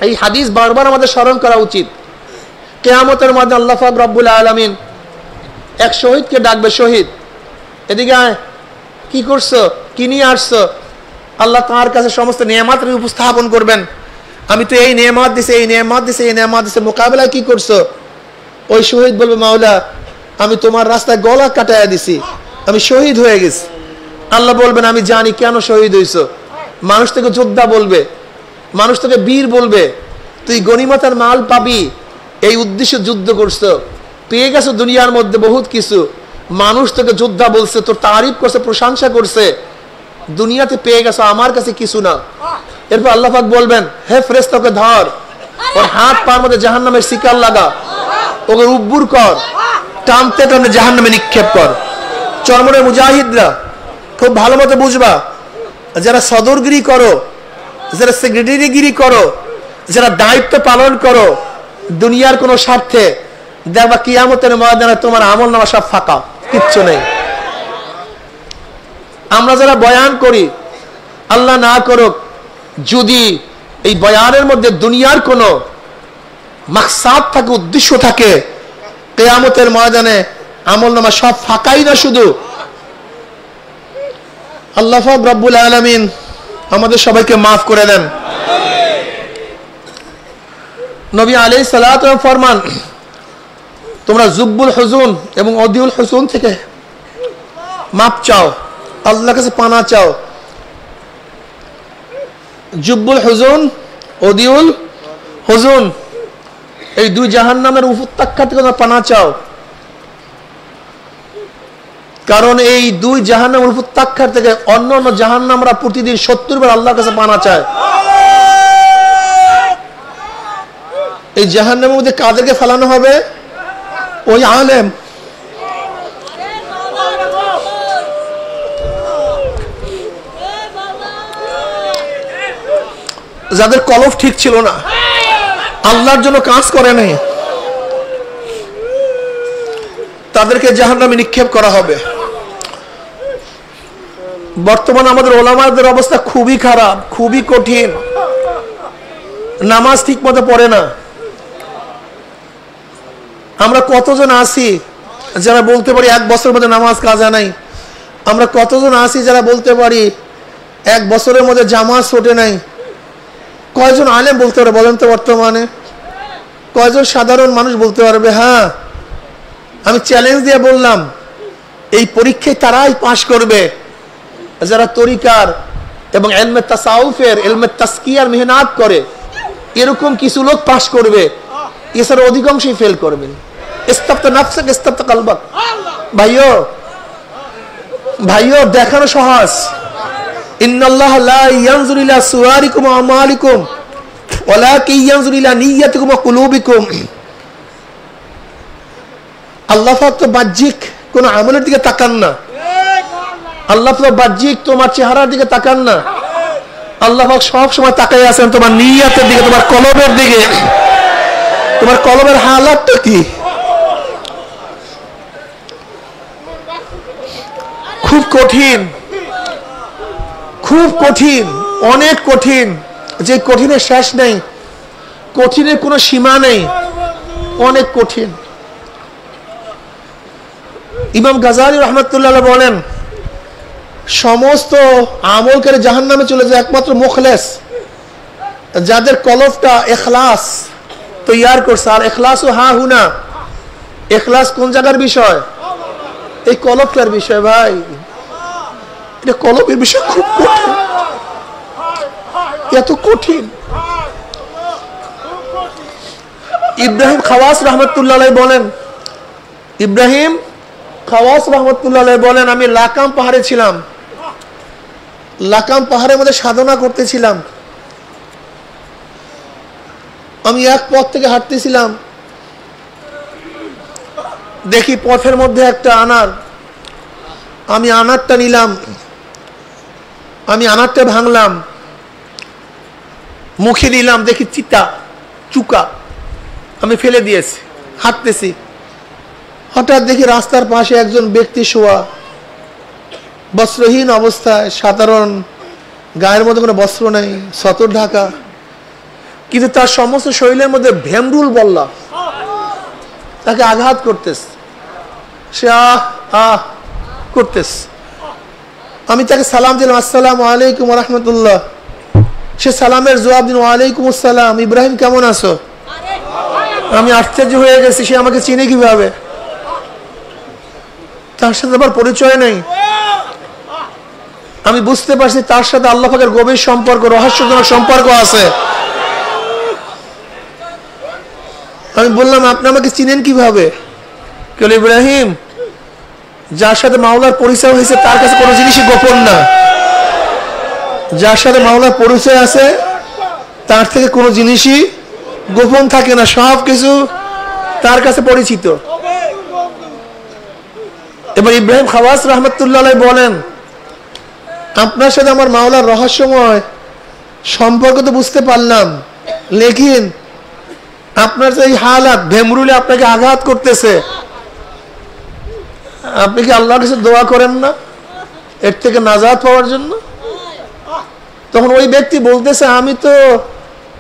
এই হাদিস বারবার আমাদের স্মরণ করা উচিত। কিয়ামতের মধ্যে আল্লাহ পাক রব্বুল আলামিন এক শহীদকে ডাকবে, শহীদ এদিকে আয়, কি করছো, কি নিয়ে আসছো? আল্লাহ তার কাছে সমস্ত নিয়ামত উপস্থাপন করবেন। আমি তো এই নিয়ামত দিছি, এই নিয়ামত দিছি, এই নিয়ামত দিছি, মোকাবেলায় কি করছো? ওই শহীদ বলবে, মাওলা আমি তোমার রাস্তায় গলা কাটাইয়া দিছি, আমি শহীদ হয়ে গেছি। আল্লাহ বলবেন, আমি জানি কেন শহীদ হইছো। মানুষ থেকে যোদ্ধা বলবে, মানুষ থেকে বীর বলবে, তুই গনিমতের মাল পাবি এই উদ্দেশ্যে যুদ্ধ করছো, পেয়ে গেছো দুনিয়ার মধ্যে বহুত কিছু। মানুষ তোকে যোদ্ধা বলছে, তোর তারিফ করছে, প্রশংসা করছে, দুনিয়াতে পেয়ে গেছো, আমার কাছে কিছু না। এরপর আল্লাহ পাক বলবেন, হে ফেরেশতাকে ধর, ওর হাত পার মধ্যে জাহান্নামের শিকার লাগা, ওকে উব্বুর কর, টানতে টানতে জাহান্নামে নিক্ষেপ কর। চরমনের মুজাহিদরা খুব ভালো মতো বুঝবা, যারা সদরগিরি করো, যারা সেক্রেটারিগিরি করো, যারা দায়িত্ব পালন করো দুনিয়ার কোনো স্বার্থে, দেখবা কিয়ামতের ময়দানে তোমার আমলনামা সব ফাঁকা, কিচ্ছু নেই। আমরা যারা বয়ান করি, আল্লাহ না করুক যদি এই বয়ানের মধ্যে দুনিয়ার কোনো মাকসাদ থাকে, উদ্দেশ্য থাকে, কিয়ামতের ময়দানে আমলনামা সব ফাঁকাই না, শুধু আল্লাহ পাক রব্বুল আলামিন আমাদের সবাইকে মাফ করে দেন। নবী আলাইহিস সালাতু ওয়াস সালাম ফরমান, তোমরা জুব্বুল হুজুন এবং অদিউল হুজুন থেকে মাপ চাও, আল্লাহর কাছে পানা চাও। জুব্বুল হুজুন, অদিউল হুজুন, এই দুই জাহান্নামের উপত্যকা থেকে তোমরা পানা চাও, কারণ এই দুই জাহান্নামের উপত্যকা থেকে অন্য অন্য জাহান্নামরা প্রতিদিন 70 বার আল্লাহর কাছে পানা চায়। এই জাহান্নামের মধ্যে কাদেরকে ফেলানো হবে? ওই আলেম, যাদের কলব ঠিক ছিল না, আল্লাহর জন্য কাজ করে নাই, তাদেরকে জাহান্নামে নিক্ষেপ করা হবে। বর্তমানে আমাদের ওলামাদের অবস্থা খুবই খারাপ, খুবই কঠিন। নামাজ ঠিক মতো পড়ে না। আমরা কতজন আছি যারা বলতে পারি 1 বছরের মধ্যে নামাজ কাজা নাই? আমরা কতজন আছি যারা বলতে পারি 1 বছরের মধ্যে জামাত ছোটে নাই? কয়জন আলেম বলতে পারে বলেন তো? বর্তমানে কয়জন সাধারণ মানুষ বলতে পারবে? হ্যাঁ, আমি চ্যালেঞ্জ দিয়ে বললাম, এই পরীক্ষায় তারাই পাশ করবে যারা তরিকার এবং ইলমে তাসাউফের, ইলমে তাসকিয়ার মেহনত করে। এরকম কিছু লোক পাশ করবে, এছাড়া অধিকাংশই ফেল করবেন। ইস্তাবতা নাফসাক ইস্তাবতা কলবাক। ভাইও দেখানো সহজ। ইন্নাল্লাহ লা ইয়ানজুরু ইলা সুওয়ারিকুম ওয়া আমালিকুম ওয়ালাকিন ইয়ানজুরু ইলা নিয়্যাতিকুম ওয়া কুলুবিকুম। আল্লাহ পাক তো বাহ্যিক কোন আমলের দিকে তাকান না। আল্লাহ পাক বাহ্যিক তোমার চেহারার দিকে তাকান না। আল্লাহ পাক সব সময় তাকাই আছেন তোমার নিয়তের দিকে, তোমার কলবের দিকে। তোমার কলবের হালাতটা কি? খুব কঠিন, খুব কঠিন, অনেক কঠিন, যে কঠিনের শেষ নেই, কঠিনের কোনো সীমা নেই, অনেক কঠিন। ইমাম গাজালি রহমতুল্লাহ বলেন, সমস্ত আমলকারী জাহান্নামে চলে যায় একমাত্র মুখলেস, যাদের কলবটা ইখলাস তৈয়ার করছে। আর ইখলাস ও হা হুনা, ইখলাস কোন জায়গার বিষয়? এই কলবটার বিষয়। ভাই, এটা কলবের বিষয়, খুব কঠিন, এত কঠিন। ইব্রাহিম খাওয়াস রহমতুল্লাহ বলেন, ইব্রাহিম খাওয়াস রহমতুল্লাহ বলেন, আমি লাকাম পাহাড়ে ছিলাম, লাকাম পাহাড়ের মধ্যে সাধনা করতেছিলাম। আমি এক পথ থেকে হাঁটতেছিলাম, দেখি পথের মধ্যে একটা আনার। আমি আনারটা নিলাম, আমি আনারটা ভাঙলাম, মুখে নিলাম, দেখি চিতা চুকা, আমি ফেলে দিয়েছি। হাঁটতেছি, হঠাৎ দেখি রাস্তার পাশে একজন ব্যক্তি শোয়া, বস্ত্রহীন অবস্থায়, সাধারণ গায়ের মধ্যে কোনো বস্ত্র নেই, সতর ঢাকা, কিন্তু তার সমস্ত শরীরের মধ্যে ভেমরুল বল্লা তাকে আঘাত করতেছে। সে আহ আহ করতেছে। আমি তাকে সালাম দিলাম, আসসালামু আলাইকুম ওয়া রাহমাতুল্লাহ। সে সালামের জবাব দিল, ওয়ালাইকুম আসসালাম, ইব্রাহিম কেমন আছো? আমি আশ্চর্য হয়ে গেছি, সে আমাকে চিনে কিভাবে? তার সাথে আবার পরিচয় নেই। আমি বুঝতে পারছি তার সাথে আল্লাহ পাকের গভীর সম্পর্ক, রহস্যজনক সম্পর্ক আছে। আমি বললাম, আপনি আমাকে চিনেন কিভাবে? কেন ইব্রাহিম, যার সাথে মাওলার পরিচয় হয়েছে তার কাছে কোনো জিনিসই গোপন না। যার সাথে মাওলার পরিচয় আছে তার থেকে কোনো জিনিসই গোপন থাকে না, সব কিছু তার কাছে পরিচিত। এবার ইব্রাহিম খাওয়াস রহমতুল্লাহ বলেন, আপনার সাথে আমার মাওলার রহস্যময় সম্পর্ক তো বুঝতে পারলাম, লেকিন আপনার যে এই হালাত, ভেমরুলে আপনাকে আঘাত করতেছে, আপনি কি আল্লাহর কাছে দোয়া করেন না এর থেকে নাজাত পাওয়ার জন্য? তখন ওই ব্যক্তি বলতেছে, আমি তো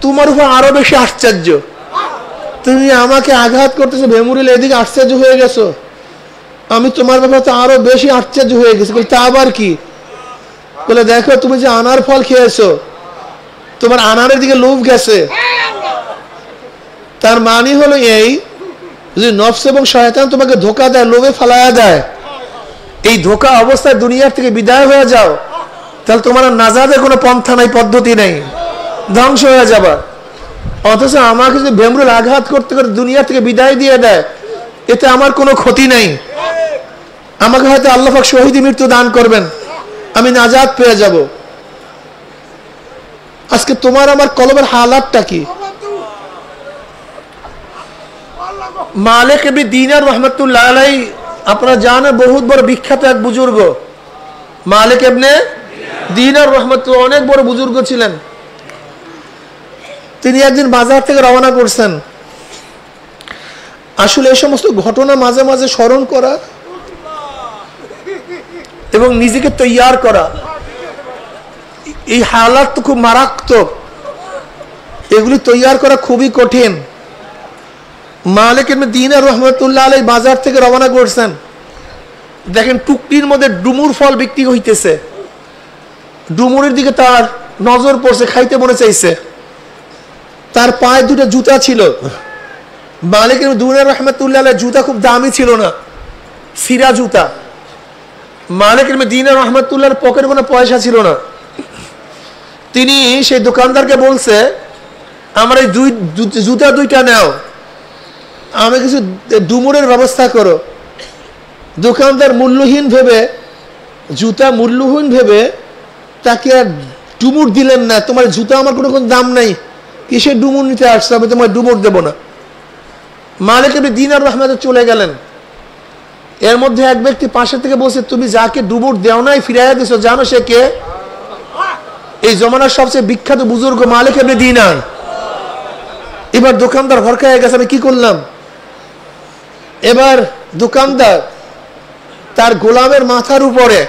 তোমার উপর আরো বেশি আশ্চর্য, তুমি আমাকে আঘাত করতেছো, ভেমরুলে এদিকে আশ্চর্য হয়ে গেছো, আমি তোমার ব্যাপারে তো আরো বেশি আশ্চর্য হয়ে গেছি। তা আবার কি? বলে দেখো, তুমি যে আনার ফল খেয়েছো, তোমার আনারের দিকে লোভ গেছে। তার মানে হলো এই, যদি নফস এবং শয়তান তোমাকে ধোকা দেয়, লোভে ফালায়া দেয়, এই ধোকা অবস্থায় দুনিয়ার থেকে বিদায় হয়ে যাও, তাহলে তোমার নাজাদের কোনো পন্থা নাই, পদ্ধতি নেই, ধ্বংস হয়ে যাবা। অথচ আমাকে যদি ভেমরুল আঘাত করতে করে দুনিয়া থেকে বিদায় দিয়ে দেয়, এতে আমার কোনো ক্ষতি নেই। আমাকে হয়তো আল্লাহ পাক শহীদ মৃত্যু দান করবেন, আমি নাজাত পেয়ে যাব। আজকে তোমার আমার কলবের হালাতটা কি? মালিক ইবনে দিনার রহমতুল্লাহ আলাইহি, আপনারা জানেন বহুত বড় বিখ্যাত এক বুজুর্গ, মালিক ইবনে দিনার রহমতুল্লাহ, অনেক বড় বুজুর্গ ছিলেন। তিনি একদিন বাজার থেকে রওনা করছেন। আসলে এই সমস্ত ঘটনা মাঝে মাঝে স্মরণ করা এবং নিজেকে তৈয়ার করা, এই হালাত তো খুব মারাত্মক, এগুলি তৈয়ার করা খুবই কঠিন। মালিক ইবনে দিনার রহমতুল্লাহ আলাইহি বাজার থেকে রওনা করছেন। দেখেন টুকরির মধ্যে ডুমুর ফল বিক্রি হইতেছে, ডুমুরের দিকে তার নজর পড়ছে, খাইতে মনে চাইছে। তার পায়ে দুটো জুতা ছিল। মালিক ইবনে দিনার রহমতুল্লাহ আলাইহি জুতা খুব দামি ছিল না, সিরা জুতা। মালিক ইবনে দিনার রহমতুল্লাহর পকেটে কোনো পয়সা ছিল না। তিনি সেই দোকানদারকে বলছে, আমার এই জুতা দুইটা নাও, আমি কিছু ডুমুরের ব্যবস্থা করো। দোকানদার মূল্যহীন ভেবে, জুতা মূল্যহীন ভেবে তাকে আর ডুমুর দিলেন না। তোমার জুতা আমার কোনো দাম নাই, কিসের ডুমুর নিতে আসছে, আমি তোমার ডুমুর দেব না। মালিক ইবনে দিনার রহমতুল্লাহ চলে গেলেন। এর মধ্যে এক ব্যক্তি পাশে থেকে বলছে, তুমি যাকে ডুমুর দেও নাই ফিরাইয়া দিছো, জানো সে কে? এই জমানার সবচেয়ে বিখ্যাত বুজুর্গ মালিক ইবনে দিনার। এবার দোকানদার ভরকায় গেছে, আমি কি করলাম? এবার দোকানদার তার গোলামের মাথার উপরে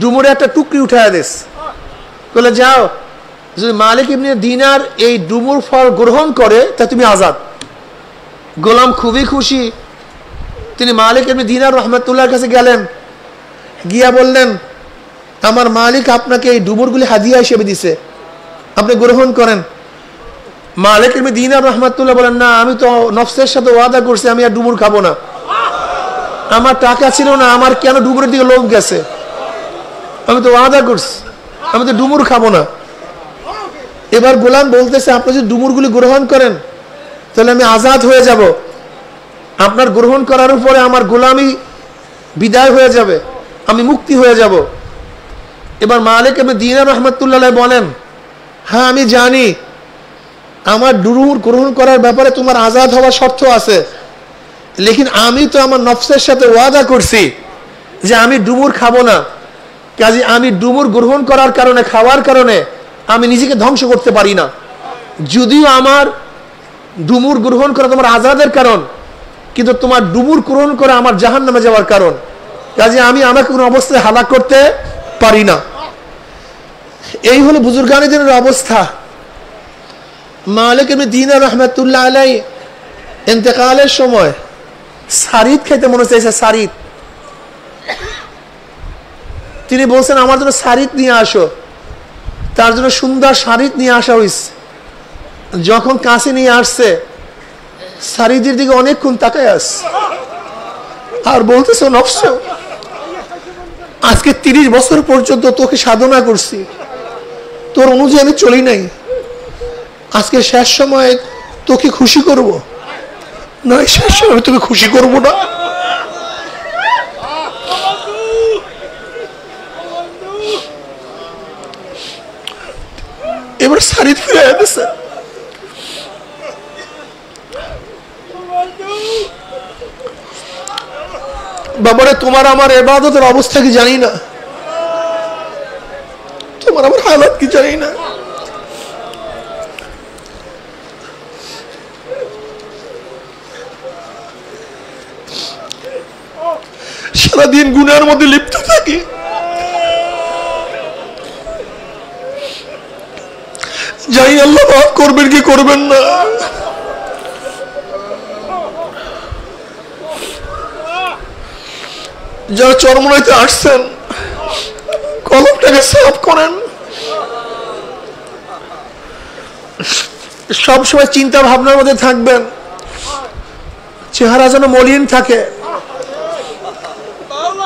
ডুমুরে একটা টুকরি উঠায় দিস, বলে যাও, যদি মালিক ইবনে দিনার এই ডুমুর ফল গ্রহণ করে তা তুমি আজাদ। গোলাম খুবই খুশি। তিনি মালিক ইবনে দিনার রহমতুল্লাহর কাছে গেলেন, গিয়া বললেন, আমার মালিক আপনাকে এই ডুমুরগুলি হাদিয়া হিসেবে দিছে, আপনি গ্রহণ করেন। মালিক ইবনে দিনার রহমতুল্লাহ বলেন, না, আমি তো নফসের সাথে ওয়াদা করছি, আমি আর ডুমুর খাবো না, আমার টাকা ছিল না, আমার কেন ডুমুরের দিকে লোভ গেছে, আমি তো ওয়াদা করছি, আমি তো ডুমুর খাবো না। এবার গোলাম বলতেছে, আপনি যদি ডুমুরগুলি গ্রহণ করেন তাহলে আমি আজাদ হয়ে যাব, আপনার গ্রহণ করার উপরে আমার গোলামি বিদায় হয়ে যাবে, আমি মুক্তি হয়ে যাব। এবার মালিক ইবনে দিনার রহমতুল্লাহ বলেন, হ্যাঁ আমি জানি আমার ডুমুর গ্রহণ করার ব্যাপারে তোমার আজাদ হওয়ার শর্ত আছে, লেকিন আমি তো আমার নফসের সাথে ওয়াদা করছি যে আমি ডুমুর খাবো না। কাজে আমি ডুমুর গ্রহণ করার কারণে, খাওয়ার কারণে আমি নিজেকে ধ্বংস করতে পারি না। যদিও আমার ডুমুর গ্রহণ করা তোমার আজাদের কারণ, কিন্তু তোমার ডুমুর গ্রহণ করা আমার জাহান্নামে যাওয়ার কারণ। কাজে আমি আমাকে কোনো অবস্থায় হালাক করতে পারি না। এই হলো বুজুর্গানীদের অবস্থা। মালিক ইবনে দিনার রহমতুল্লাহ আলাইহি ইন্তেকালের সময় সারিদ খেতে মনে চাইছে, সারিদ। তিনি বলছেন, আমার জন্য সারিদ নিয়ে আসো। তার জন্য সুন্দর সারিদ নিয়ে আসা হয়েছে। যখন কাছে নিয়ে আসছে, সারিদের দিকে অনেকক্ষণ তাকায় আসছে আর বলতেছে, নফস, আজকে 30 বছর পর্যন্ত তোকে সাধনা করছি, তোর অনুযায়ী আমি চলি নাই, আজকে শেষ সময় তোকে খুশি করব না, শেষ সময় তোকে খুশি করব না। এবার সারিদ ফিরে আসছে, বাবারে তোমার আমার ইবাদতের অবস্থা কি জানি না, তোমার আমার হালাত কি জানি না। সারাদিন গুনার মধ্যে লিপ্ত থাকি, যাই আল্লাহ মাফ করবেন কি করবেন না। যারা চরমনাইতে আসছেন কলমটাকে সাফ করেন। সবসময় চিন্তা ভাবনার মধ্যে থাকবেন, চেহারা যেন মলিন থাকে,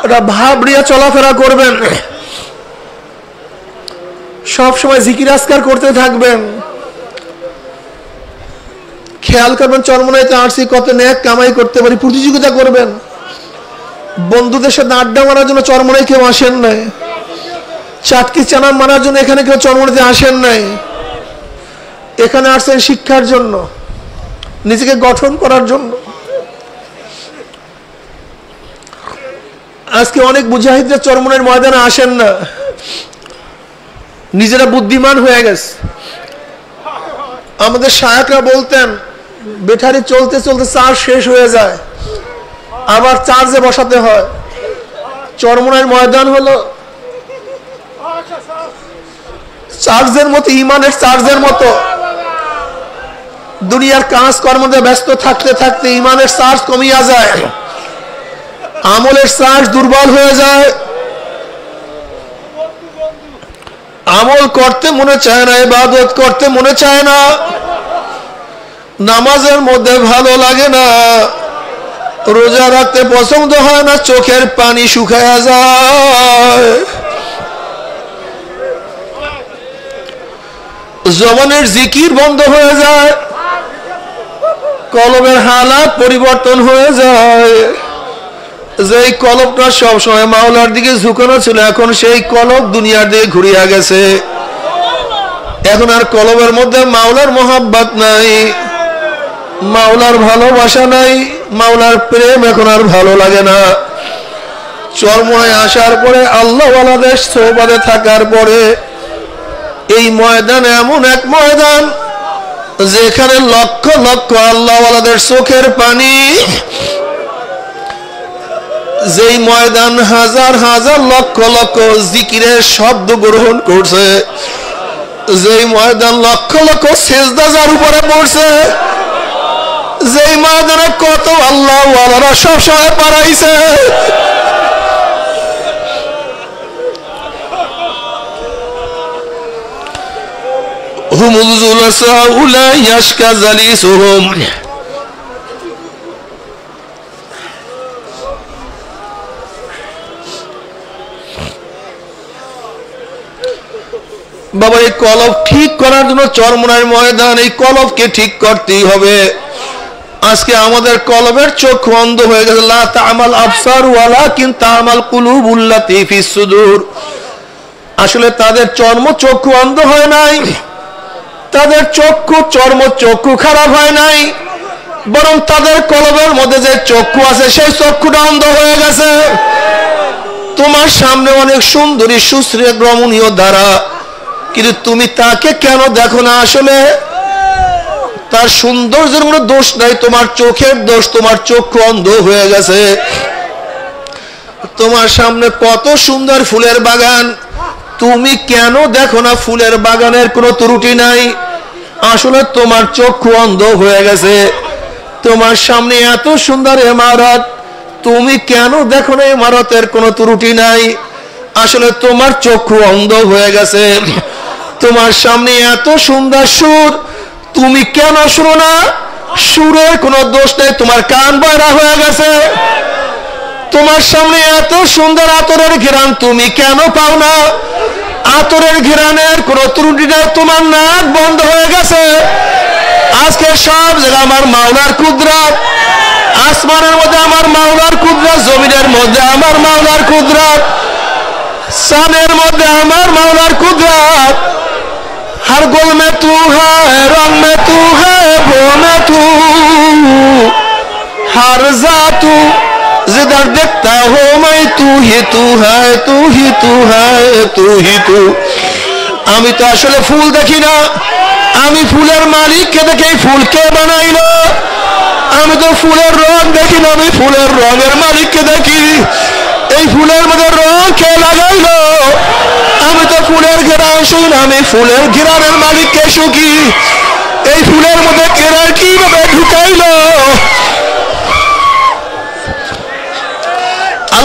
এটা ভাব নিয়ে চলাফেরা করবেন। সব সময় জিকির আজকার করতে থাকবেন। খেয়াল করবেন চরমনাইতে আসছি কত নেক কামাই করতে পারি, প্রতিযোগিতা করবেন। বন্ধুদের সাথে আড্ডা মারার জন্য চরমনাই কেউ আসেন নাই, চাটকি চানা মারার জন্য এখানে কেউ চরমনাইতে আসেন নাই। এখানে আসছেন শিক্ষার জন্য, নিজেকে গঠন করার জন্য। আজকে অনেক মুজাহিদরা চরমনাইয়ের ময়দানে আসেন না, নিজেরা বুদ্ধিমান হয়ে গেছে। আমাদের শায়খরা বলতেন ব্যাটারি চলতে চলতে চার্জ শেষ হয়ে যায়, আবার চার্জে বসাতে হয়। চরমনাইয়ের ময়দান হলো চার্জের মতো, ইমানের চার্জের মতো। দুনিয়ার কাজ কর্মে ব্যস্ত থাকতে থাকতে ইমানের চার্জ কমিয়া যায়, আমলের চার্জ দুর্বল হয়ে যায়। আমল করতে মনে চায় না, ইবাদত করতে মনে চায় না, নামাজের মধ্যে ভালো লাগে না, রোজা রাখতে পছন্দ হয় না, চোখের পানি শুকায়া যায়, জবানের জিকির বন্ধ হয়ে যায়, কলবের হালাত পরিবর্তন হয়ে যায়। যেই কলবটা সবসময় মাওলার দিকে ঝুঁকানো ছিল, এখন সেই কলব দুনিয়ার দিকে ঘুরিয়া গেছে। এখন আর কলবের মধ্যে মাওলার মোহাব্বত নাই, মাওলার ভালোবাসা নাই, মাওলার প্রেম এখন আর ভালো লাগে না। চরমনায় আসার পরে আল্লাহ ওয়ালাদের সোহবতে থাকার পরে এই ময়দান এমন এক ময়দান যেখানে লক্ষ লক্ষ আল্লাহ ওয়ালাদের চোখের পানি, যেই ময়দান হাজার হাজার লক্ষ লক্ষ জিকিরের শব্দ গ্রহণ করছে, যেই ময়দান লক্ষ লক্ষ সেজদা যার উপরে পড়ছে, যেই ময়দানে কত আল্লাহ ওয়ালারা সব সময় পারাইছে। হুমুল জুলাসা উলা ইয়াশকা জালিসুহুম, বাবা এই কলব ঠিক করার জন্য চরমনাইয়ের ময়দান, এই কলবকে ঠিক করতেই হবে। আজকে আমাদের কলবের চক্ষু অন্ধ হয়ে গেছে। লা তা'মাল আবসার ওয়ালাকিন তা'মাল কুলুবুল্লাতী ফিস সুদূর। আসলে তাদের চর্মচক্ষু অন্ধ হয় নাই, তাদের চর্মচক্ষু খারাপ হয় নাই, বরং তাদের কলবের মধ্যে যে চক্ষু আছে সেই চক্ষুটা অন্ধ হয়ে গেছে। তোমার সামনে অনেক সুন্দরী সুশ্রী রমণীয় দ্বারা, কিন্তু তুমি তাকে কেন দেখো না? আসলে তার সৌন্দর্যের কোনো দোষ নাই, তোমার চোখের দোষ, তোমার চক্ষু অন্ধ হয়ে গেছে। তোমার সামনে কত সুন্দর ফুলের বাগান, তুমি কেন দেখো না ফুলের বাগানের কোনো ত্রুটি নাই? আসলে তোমার চক্ষু অন্ধ হয়ে গেছে। তোমার সামনে এত সুন্দর ইমারত, তুমি কেন দেখো না ইমারতের কোনো ত্রুটি নাই? আসলে তোমার চক্ষু অন্ধ হয়ে গেছে। তোমার সামনে এত সুন্দর সুর, তুমি কেন শুনো না? সুরের কোনো দোষ নেই, তোমার কান বয়রা হয়ে গেছে। তোমার সামনে এত সুন্দর আতরের ঘ্রাণ, তুমি কেন পাও না? আতরের ঘ্রাণের কোনো ত্রুটি নেই, তোমার নাক বন্ধ হয়ে গেছে। আজকে সব জায়গায় আমার মাওলার কুদরত, আসমানের মধ্যে আমার মাওলার কুদরত, জমিনের মধ্যে আমার মাওলার কুদরত, সানের মধ্যে আমার মাওলার কুদরত। हर गुल में तू है, रंग में तू है, वो में तू, हर जातू जिधर देखता हो मैं तू ही तू है, तू ही तू है, तू ही तू। আমি তো আসলে ফুল দেখি না, আমি ফুলের মালিককে দেখে ফুল কে বানাইলো। আমি তো ফুলের রং দেখি না, আমি ফুলের রঙের মালিককে দেখি। এই ফুলের মধ্যে রং কে লাগাইলো? আমি তো ফুলের ঘেরান শুনি না, আমি ফুলের ঘেরানের মালিককে শুকি। এই ফুলের মধ্যে ঘেরান কিভাবে ঢুকাইলো?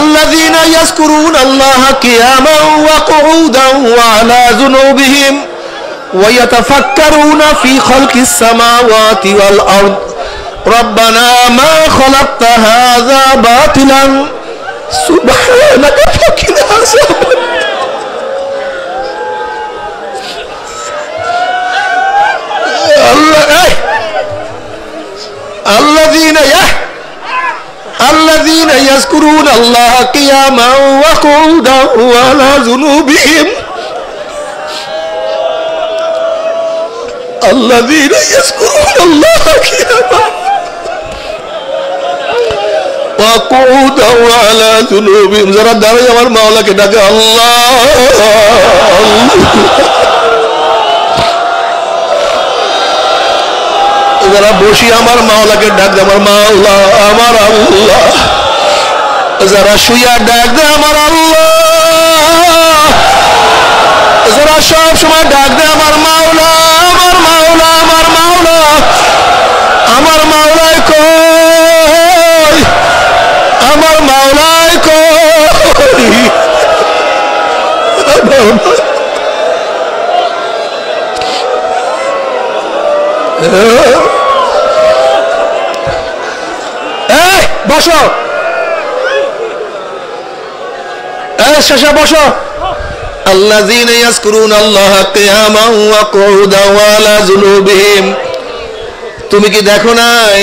الذين يذكرون الله قياما وقعودا وعلى جنوبهم ويتفكرون في خلق السماوات والأرض ربنا ما خلقت هذا باطلا سبحانك فقنا عذاب الذين يذكرون الله قياما وقعودا وعلى جنوبهم الذين يذكرون الله قياما وقعودا وعلى جنوبهم যারা দাঁড়িয়ে আমার মাওলাকে ডাকে আল্লাহ যারা বসি আমার মাওলাকে ডাক দে আমার মাওলা আমার আল্লাহ। যারা শুয়া ডাক দে আমার আল্লাহ। যারা সব সময় ডাক দে আমার মাওলা আমার মাওলা আমার মাওলা। আমার মাওলাই কই, আমার মাওলাই কই। বসো শেষে বসো। আল্লাযীনা ইয়াযকুরুনা আল্লাহা কিয়ামান ওয়া কুউদান ওয়া আলা জুনুবিহিম। তুমি কি দেখো নাই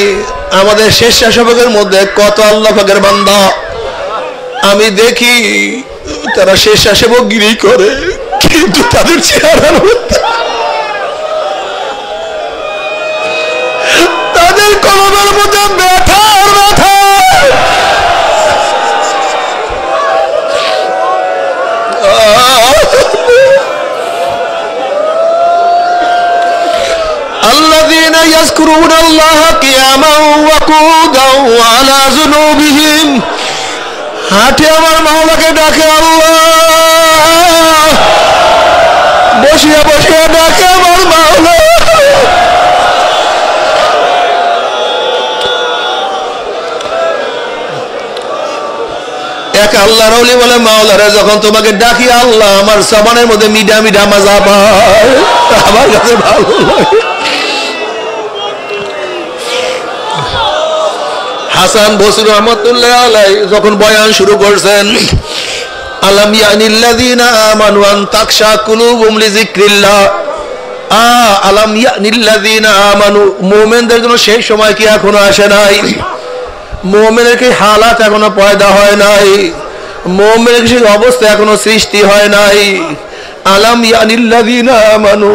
আমাদের স্বেচ্ছাসেবকের মধ্যে কত আল্লাহ পাকের বান্দা? আমি দেখি তারা স্বেচ্ছাসেবকগিরি করে, কিন্তু তাদের চেহারার মধ্যে তাদের কলমের মধ্যে ব্যথা আর ব্যথা। الذين يذكرون الله قياما وقعودا وعلى جنوبهم হাঁটে আমার মাওলাকে ডাকে আল্লাহ, বসিয়া বসিয়া ডাকে আমার মাওলা। এক আল্লাহর ওলি বলে মাওলারে যখন তোমাকে ডাকি আল্লাহ আমার জবানের মধ্যে মিঠা মিঠা মজা পায়, আমার কাছে ভালো লাগে। হাসান বসরি রহমাতুল্লাহ আলাইহি যখন বয়ান শুরু করছেন, আলাম ইয়ানিল্লাযীনা আমানু আন তাখশা কুলুবুহুম লিযিকরিল্লাহ, আলাম ইয়ানিল্লাযীনা আমানু, মুমিনদের জন্য সেই সময় কি এখনো আসে নাই? মুমিনের কি হালাত এখনো পয়দা হয় নাই? মুমিনের কি অবস্থা এখনো সৃষ্টি হয় নাই? আলাম ইয়ানিল্লাযীনা আমানু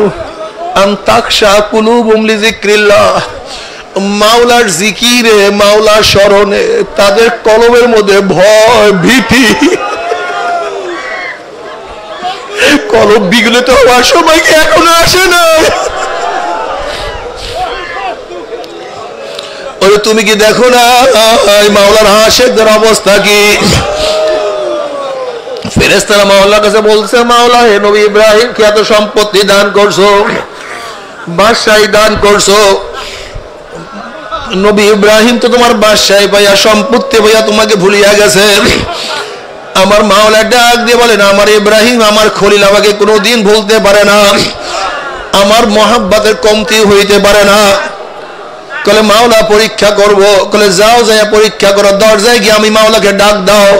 আন তাখশা কুলুবুহুম লিযিকরিল্লাহ, মাওলার জিকিরে মাওলার স্মরণে তাদের কলমের মধ্যে ভয় ভীতি কলম বিগলিত হওয়ার সময় কি এখনো আসে না? ওরে তুমি কি দেখো না মাওলার আশিকদের অবস্থা কি? ফেরেশতারা মাওলার কাছে বলছে, মাওলা হে নবী ইব্রাহিমকে এত সম্পত্তি দান করছো, বাদশাহী দান করছো, নবী ইব্রাহিম তো তোমার বাদশাহী পাইয়া সম্পত্তি পাইয়া তোমাকে ভুলিয়া গেছে। আমার মাওলা ডাক দিয়ে বলেন, আমার ইব্রাহিম আমার খলিল আমাকে কোনোদিন ভুলতে পারে না, আমার মহাব্বতের কমতি হইতে পারে না। কলে মাওলা পরীক্ষা করব, কলে যাও যাইয়া পরীক্ষা করো, দরজায় গিয়ে আমি মাওলাকে ডাক দাও।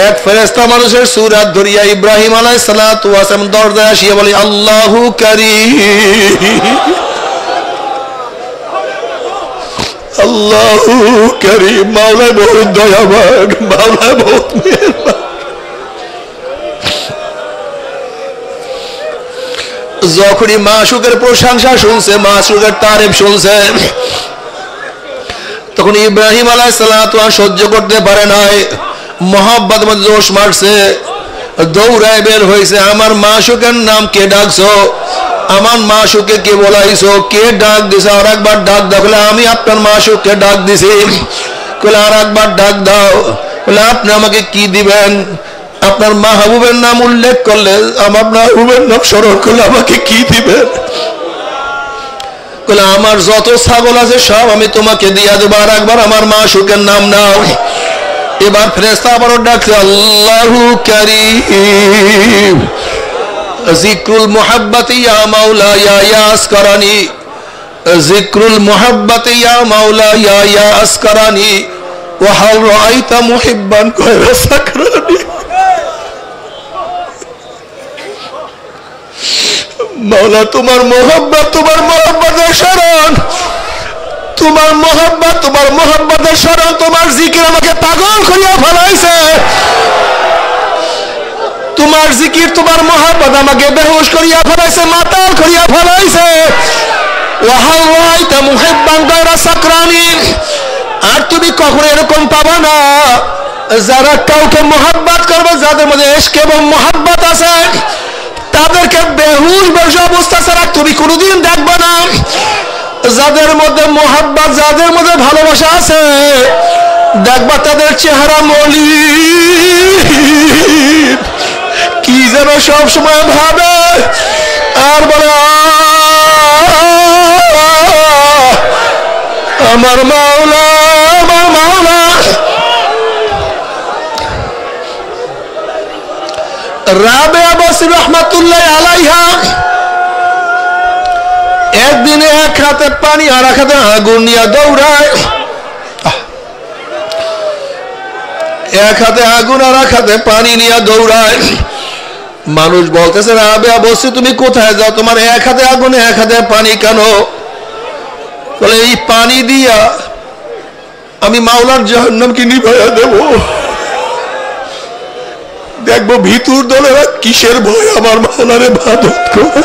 এক ফেরেশতা মানুষের সুরাত ধরিয়া ইব্রাহিম আলাইহিস সালাতু ওয়াস সালাম দরজায় আসিয়া বলে, আল্লাহু কারীম, আল্লাহু কারীম, মাওলা বহুত দয়াবান, মাওলা বহুত মেহেরবান। যখনই মাশউকের প্রশংসা শুনছে, মাশউকের তারিফ শুনছে, তখন ইব্রাহিম আলাইহিস সালাতু ওয়াস সহ্য করতে পারে নাই, মহব্বত মধ্যে জোশ মারছে, দৌড়ায় বের হয়েছে, আমার মাশুকের নাম কে ডাকছো, আমার মাশুকে কে বলাইছো, কে ডাক দিছে, আর একবার ডাক দাও। বলে আমি আপনার মাশুককে ডাক দিছি। বলে আর একবার ডাক দাও। বলে আপনি আমাকে কি দিবেন? আপনার মাহবুবের নাম উল্লেখ করলে, আমার মাহবুবের নাম স্মরণ করলে আমাকে কি দিবেন? বলে আমার যত ছাগল আছে সব আমি তোমাকে দিয়া দেবো, আর একবার আমার মাশুকের নাম নাও। এবার ফেরেশতা আবারও ডাকছে, আল্লাহু কারীম জিক্রুল মুহাব্বতি ইয়া মাওলা ইয়া আসকারানি, জিক্রুল মুহাব্বতি ইয়া মাওলা ইয়া আসকারানি ওয়া হাল রাআইতা মুহিব্বান গায়রা সাকরানি। মাওলা তোমার মোহাব্বতের শরণ, তোমার মোহাব্বতের শরণ, তোমার জিকির আমাকে পাগল করিয়া ফেলাইছে। তোমার জিকির, তোমার মোহাব্বত আমাকে বেহুশ করিয়া ফেলাইছে, মাতাল করিয়া ফেলাইছে। ওয়াহাল রাআইতা মুহিব্বান গায়রা সাকরানি। আর তুমি কখনো এরকম পাবা না যারা কাউকে মোহাব্বত করবে, যাদের মধ্যে ইশক এবং মোহাব্বত আছে, তাদেরকে বেহুশ বসা অবস্থা ছাড়া তুমি কোনোদিন দেখবে না। যাদের মধ্যে মোহাব্বত, যাদের মধ্যে ভালোবাসা আছে, দেখবা তাদের চেহারা মলিন, কি যেন সব সময় ভাবে আর বলে আমার মাওলা, আমার মাওলা। রাবেয়া বসরি রহমাতুল্লাহ আলাইহা একদিনে এক হাতে পানি আর এক হাতে আগুন নিয়ে দৌড়ায়, এক হাতে আগুন আর এক হাতে পানি নিয়ে দৌড়ায়। মানুষ বলতেছে, রাবেয়া বসরি তুমি কোথায় যাও, তোমার এক হাতে আগুন এক হাতে পানি কেন? বলে এই পানি দিয়া আমি মাওলার জাহান্নামকে নিভাইয়া দেব। দেখবো ভিতর দলেরা কিসের ভয় আমার মাওলারে ইবাদত করে।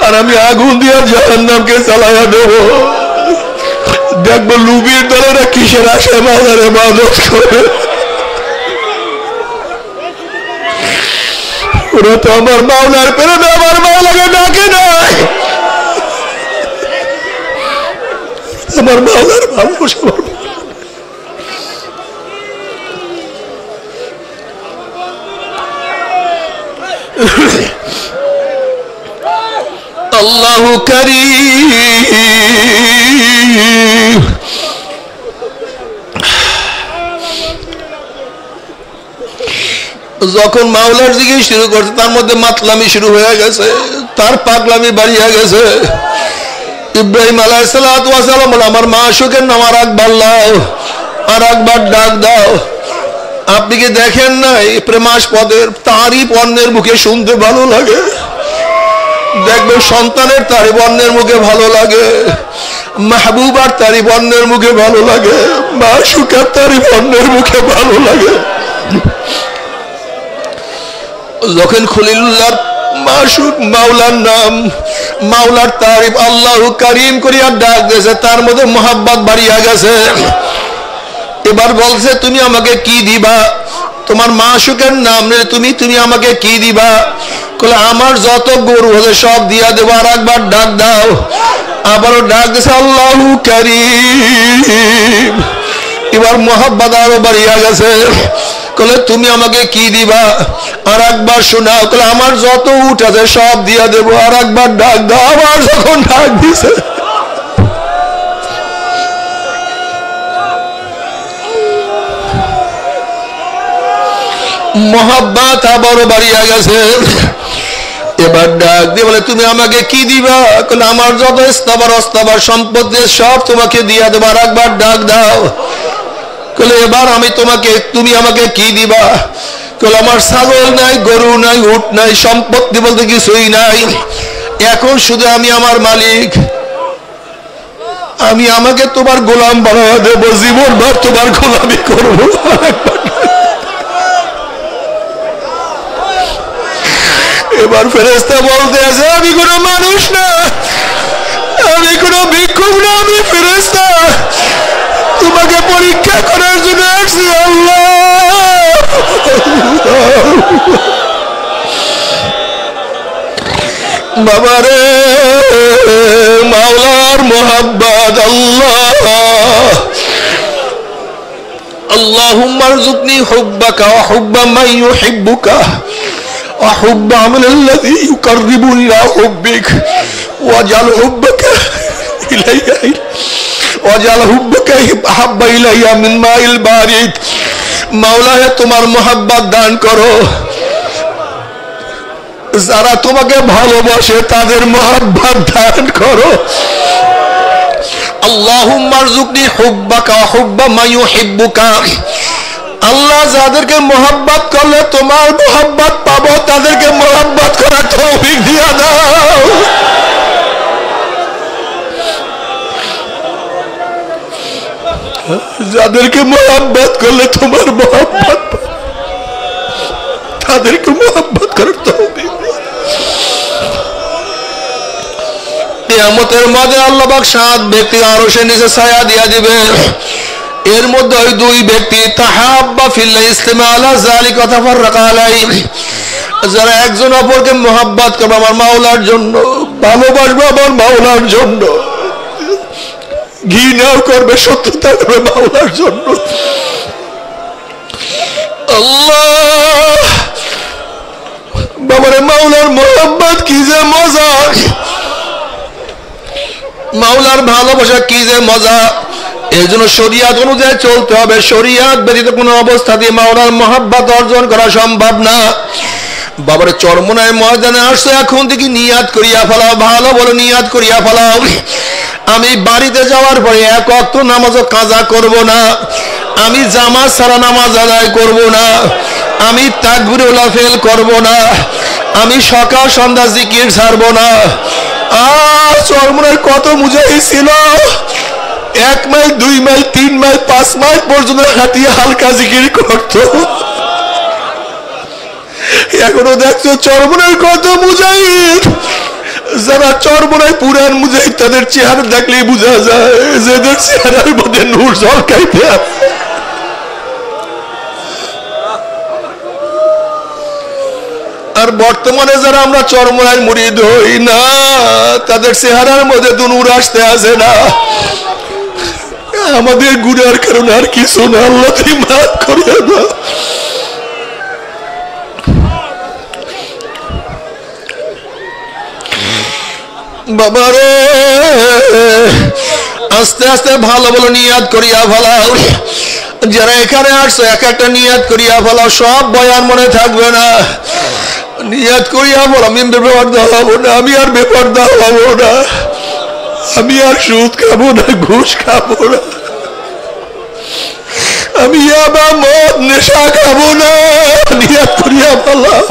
আর আমি আগুন দিয়া জাহান্নামকে জ্বালাইয়া দেব। দেখবো লুবির দলেরা কিসের আশে মাওলারে ইবাদত করে। ওরা তো আমার মাওলার প্রেমে আমার মাওলাকে ডাকে নাই, আমার মাওলার ভালোবাসা। আল্লাহু কারীম। যখন মাওলার জিকির শুরু করছে, তার মধ্যে মাতলামি শুরু হয়ে গেছে, তার পাগলামি বাড়িয়ে গেছে। ইব্রাহিম আলাইহিস সালাতু ওয়াস সালাম বলে আমার মাশুকের নাম আর একবার লাও, আর একবার ডাক দাও। আপনি কি দেখেন নাই প্রেমাস্পদের তারিফ অন্যের মুখে শুনতে ভালো লাগে? দেখবেন সন্তানের তারিফ অন্যের মুখে ভালো লাগে, মাহবুবার তারিফ অন্যের মুখে ভালো লাগে, মাশুকের তারিফ অন্যের মুখে ভালো লাগে। যখন খলিলুল্লাহর মাশুক মাওলার নাম, মাওলার তারিফ আল্লাহু কারীম করিয়া ডাক দিয়েছে, তার মধ্যে মোহাব্বত বাড়িয়া গেছে। এবার বলছে তুমি আমাকে কি দিবা? তোমার মাশুকের নাম নিয়ে তুমি আমাকে কি দিবা? বলে আমার যত গরু হলে সব দিয়া দেবো। আর একবার ডাক দাও। আবারও ডাক দিয়েছে আল্লাহু কারীম। এবার মোহাব্বত আরো বাড়িয়া গেছে। বলে তুমি আমাকে কি দিবা? আর একবার শোনাও। বলে আমার যত উট আছে সব দিয়া দেবো। আর একবার ডাক দাও। আবার যখন ডাক দিছে, মোহাব্বত আবারও বাড়িয়া গেছে। এবার ডাক দিয়ে বলে তুমি আমাকে কি দিবা? বলে আমার যত স্থাবর অস্থাবর সম্পত্তি সব তোমাকে দিয়া দেবো। আর একবার ডাক দাও। বলে এবার তুমি আমাকে কি দিবা? বলে আমার ছাগল নাই, গরু নাই, উট নাই, সম্পত্তি বলতে কিছুই নাই। এখন শুধু আমি আমার মালিক, আমি আমাকে তোমার গোলাম বানাইয়া দেবো, জীবন ভর তোমার গোলামি করবো। এবার ফেরেশতা বলতে আছে আমি কোনো মানুষ না, আমি কোনো ভিক্ষুক না, আমি ফেরেশতা। তোমাকে পরীক্ষা পরীক্ষা করার জন্য আসছি আল্লাহ। বাবারে মাওলার মোহাব্বত আল্লাহ, আল্লাহুম্মা আরযুকনি হুব্বাকা ওয়া হুব্বা মান ইউহিব্বুকা ওয়া হুব্বা আমাল্লাযী ইউকাররিবুনি ইলা হুব্বিক ওয়াজআল হুব্বাকা ইলাইয়া ওয়াজআল হুব্বাকা আহাব্বা ইলাইয়া মিন মাইল বারিদ। মাওলা হে তোমার মোহাব্বত দান করো, যারা তোমাকে ভালোবাসে তাদের মোহাব্বত দান করো। আল্লাহুম্মা আরযুকনি হুব্বাকা ওয়া হুব্বা মান ইউহিব্বুকা, আল্লাহ যাদেরকে মোহাব্বত করলে তোমার মোহাব্বত পাবো তাদেরকে মোহাব্বত করার তৌফিক দিয়া দাও। যাদেরকে মোহাব্বত করলে তোমার মোহাব্বত তাদেরকে মোহাব্বত করার তৌফিক। কিয়ামতের মাঝে আল্লাহ পাক 7 ব্যক্তি আরশের নিচে ছায়া দিয়া দিবে। এর মধ্যে ওই 2 ব্যক্তি তাহাব্বা ফিল্লাহ ইসতামা আলা যালিকা তাফাররাকা আলাইহি, যারা একজন অপরকে মোহাব্বত করবে আমার মাওলার জন্য, ভালোবাসবে আমার মাওলার জন্য, ঘৃণাও করবে শত্রুতা করবে মাওলার জন্য। আল্লাহ বাবারে মাওলার মোহাব্বত কি যে মজা, মাওলার ভালোবাসা কি যে মজা। এর জন্য শরিয়াত অনুযায়ী চলতে হবে, শরিয়াত ব্যতীত কোনো অবস্থাতে মাওলার মোহাব্বত অর্জন করা সম্ভব না। বাবারে চরমনায় ময়দানে আসছে, এখন থেকে নিয়াত করিয়া ফেলাও, ভালো বলে নিয়াত করিয়া ফেলাও, আমি বাড়িতে যাওয়ার পরে 1 ওয়াক্ত নামাজও কাজা করব না, আমি জামাত ছাড়া নামাজ আদায় করব না, আমি তাকবীরুল ফেল করব না, আমি সকাল সন্ধ্যা জিকির ছাড়ব না। চরমনায় কত মুজাহিদ ছিল, 1 মাইল 2 মাইল 3 মাইল 5 মাইল পর্যন্ত হাঁটিয়ে হালকা জিকির করত। এখনো দেখছো চরমনায় কত মুজাহিদ, যারা চরমনায় পুরান মুজাহিদ তাদের চেহারা দেখলেই বোঝা যায় যাদের চেহারার মধ্যে নূর ঝলকাইতে আছে। আর বর্তমানে যারা আমরা চরমনায় মুরিদ হই না তাদের চেহারার মধ্যে তো নূর আসতে আসে না। আমাদের গুনার কারণে আর কিছু না, আল্লাহ তুমি মাফ করিয়া দাও। বাবারে আস্তে আস্তে ভালো ভালো নিয়াত করিয়া ফেলাও, যারা এখানে আসছো এক একটা নিয়াত করিয়া ফেলাও, সব বয়ান মনে থাকবে না। নিয়াত করিয়া বল আমি বেপরদা হবো না, আমি আর বেপরদা হবো না, আমি আর সুদ খাবো না, ঘুষ খাবো না, আমি আবার মদ নেশা খাবো না। নিয়াত করিয়া ফেলাও।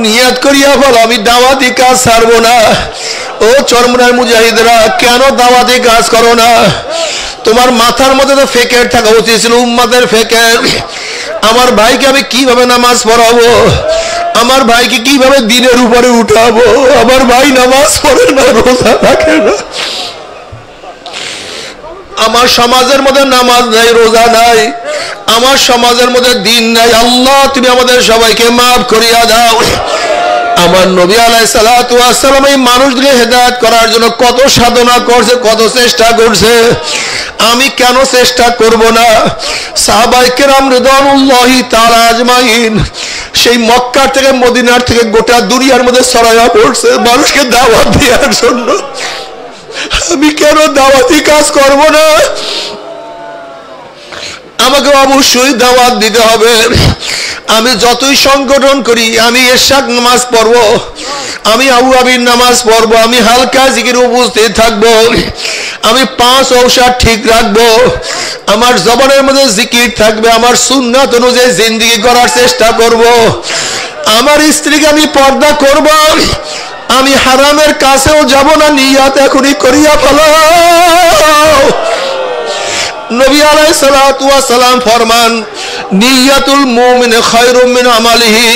নিয়াত করিয়া বল আমি দাওয়াতি কাজ ছাড়বো না। ও চরমনার মুজাহিদরা, কেন দাওয়াতি কাজ করো না? তোমার মাথার মধ্যে তো ফিকির থাকা উচিত ছিল, উম্মতের ফিকির। আমার ভাইকে আমি কিভাবে নামাজ পড়াবো, আমার ভাইকে কিভাবে দিনের উপরে উঠাবো। আমার ভাই নামাজ পড়ে না, রোজা রাখে না, আমার সমাজের মধ্যে নামাজ নাই, রোজা নাই, আমার সমাজের মধ্যে দিন নাই। আল্লাহ তুমি আমাদের সবাইকে মাফ করিয়া দাও। আমার নবী আলাইহিস সালাতু ওয়াস সালাম এই মানুষকে হেদায়েত করার জন্য কত সাধনা করছে, কত চেষ্টা করছে। আমি কেন চেষ্টা করব না? সাহাবায়ে কেরাম রিদওয়ানুল্লাহি তাআলা আজমাইন সেই মক্কা থেকে মদিনার থেকে গোটা দুনিয়ার মধ্যে ছড়াইয়া পড়ছে মানুষকে দাওয়াত দেওয়ার জন্য। আমি কেন দাওয়াতি কাজ করব না? আমাকে অবশ্যই দাওয়াত দিতে হবে। আমি যতই সংগঠন করি, আমি এশাক নামাজ পড়ব, আমি আউয়াবির নামাজ পড়ব, আমি হালকা জিকির উপস্থিত থাকবো, আমি 5 ঔষধ ঠিক রাখবো, আমার জবানের মধ্যে জিকির থাকবে, আমার সুন্নাত অনুযায়ী জিন্দেগি করার চেষ্টা করব, আমার স্ত্রীকে আমি পর্দা করব, আমি হারামের কাছেও যাব না। নিয়াত এখনই করিয়া ফেলাও। নবী আলাইহিস সালাতু ওয়াস সালাম ফরমান, নিয়াতুল মুমিন খায়রুম মিন আমালিহি,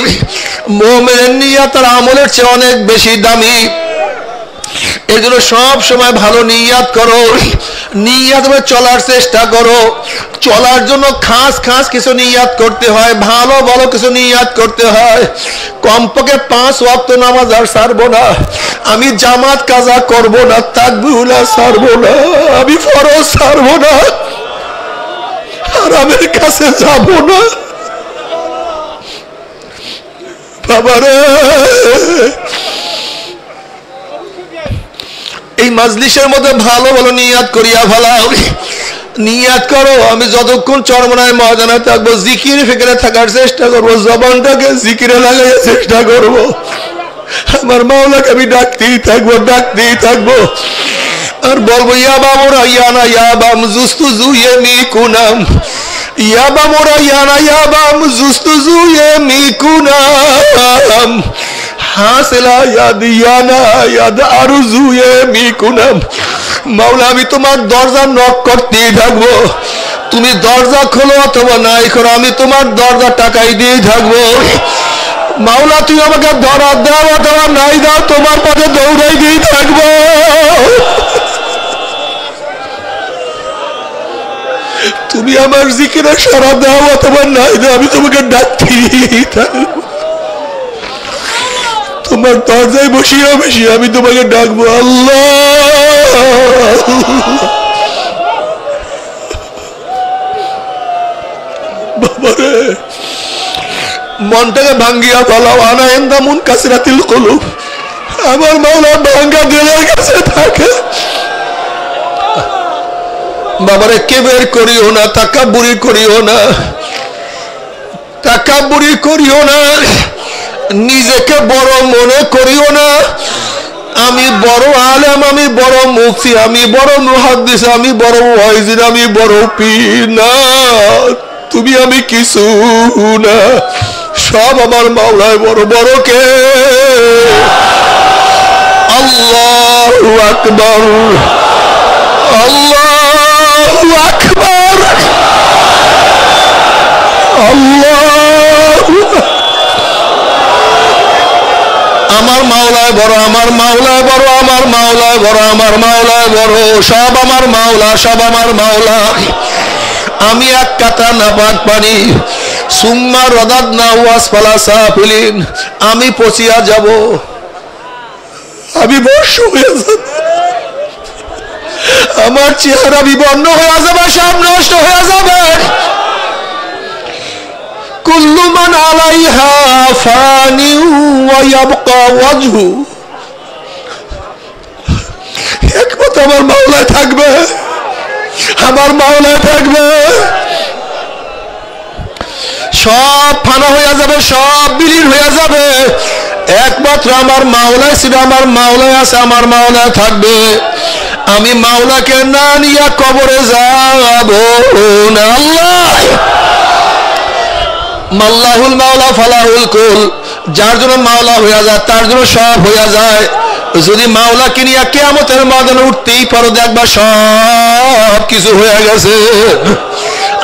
মুমিনের নিয়াত তার আমলের চেয়ে অনেক বেশি দামি। এর জন্য সব সময় ভালো নিয়াত করো, নিয়াত করে চলার চেষ্টা করো। চলার জন্য খাস খাস কিছু নিয়াত করতে হয়, ভালো ভালো কিছু নিয়াত করতে হয়। কমপক্ষে 5 ওয়াক্ত নামাজ আর ছাড়বো না, আমি জামাত কাজা করব না, তাকবীর ছাড়বো না, আমি ফরজ ছাড়বো না, হারামের কাছে যাব না। বাবারে এই মাজলিসের মধ্যে ভালো ভালো নিয়াত করিয়া ফেলাও। নিয়াত করো আমি যতক্ষণ চরমনায় ময়দানে থাকবো জিকির ফিকিরে থাকার চেষ্টা করবো, জবানটাকে জিকিরে লাগাইয়া চেষ্টা করবো। আমার মাওলাকে আমি ডাকতেই থাকবো, ডাকতেই থাকবো। আর বলবো ইয়াবা মোরা ইয়ানা ইয়াবাম জুস্তুজু ইয়ামিকুনাম, ইয়াবা মোরা ইয়ানা ইয়াবাম জুস্তুজু ইয়ামিকুনাম, হাসিলা ইয়াদিয়ানা ইয়াদ আরজু ইয়ামিকুনাম। মাওলা আমি তোমার দরজা নক করতেই থাকবো, তুমি দরজা খোলো অথবা নাই খোলো, আমি তোমার দরজা টাকাই দিয়ে থাকবো। মাওলা তুমি আমাকে ধরা দাও অথবা নাই দাও, তোমার পথে দৌড়াই দিয়ে থাকবো। তুমি আমার জিকিরে সারা দাও অথবা নাই দাও, আমি তোমাকে ডাকতেই থাকবো। তোমার দরজায় বসিয়া বসিয়া আমি তোমাকে ডাকবো। আল্লাহ বাবারে মনটাকে ভাঙ্গিয়া ফেলাও। আনা এন্দামুন কাসরাতিল কুলুব, আমার মাওলা ভাঙ্গা দিলের কাছে থাকে। বাবারে কেবের করিও না, তাকাব্বুরি করিও না, তাকাব্বুরি করিও না, নিজেকে বড় মনে করিও না। আমি বড় আলেম, আমি বড় মুফতি, আমি বড় মুহাদ্দিস, আমি বড় ওয়াইজিন, আমি বড় পীর না। তুমি আমি কিছু না, সব আমার মাওলায় বড়। বড় কে? আল্লাহু আকবার, আল্লাহু আকবার, আল্লাহু। আমার মাওলায় বড়, আমার মাওলায় বড়, আমার মাওলায় বড়, আমার মাওলায় বড়। সব আমার মাওলা, সব আমার মাওলা। আমি এক কাতা নাপাক পানি, সুম্মা রাদাদনাহু আসফালা সাফিলিন, আমি পচিয়া যাব, আমি বর্ষ হয়ে যাব, আমার চেহারা বিবর্ণ হয়ে যাবে, সব নষ্ট হয়ে যাবে। কুল্লু মান আলাইহা ফানি ওয়া ইয়াবকা ওয়াজহু, একমাত্র আমার মাওলায় থাকবে, আমার মাওলায় থাকবে। সব ফানা হয়ে যাবে, সব বিলীন হয়ে যাবে, একমাত্র আমার মাওলায় ছিল, আমার মাওলায় আছে, আমার মাওলায় থাকবে। আমি মাওলাকে না নিয়ে কবরে যাব না। আল্লাহ মাল্লাহুল মাওলা ফালাহুল কুল, যার জন্য মাওলা হয়ে যায় তার জন্য সব হয়ে যায়। যদি মাওলাকে নিয়ে কিয়ামতের ময়দানে উঠতেই পারো, দেখবা সব কিছু হয়ে গেছে।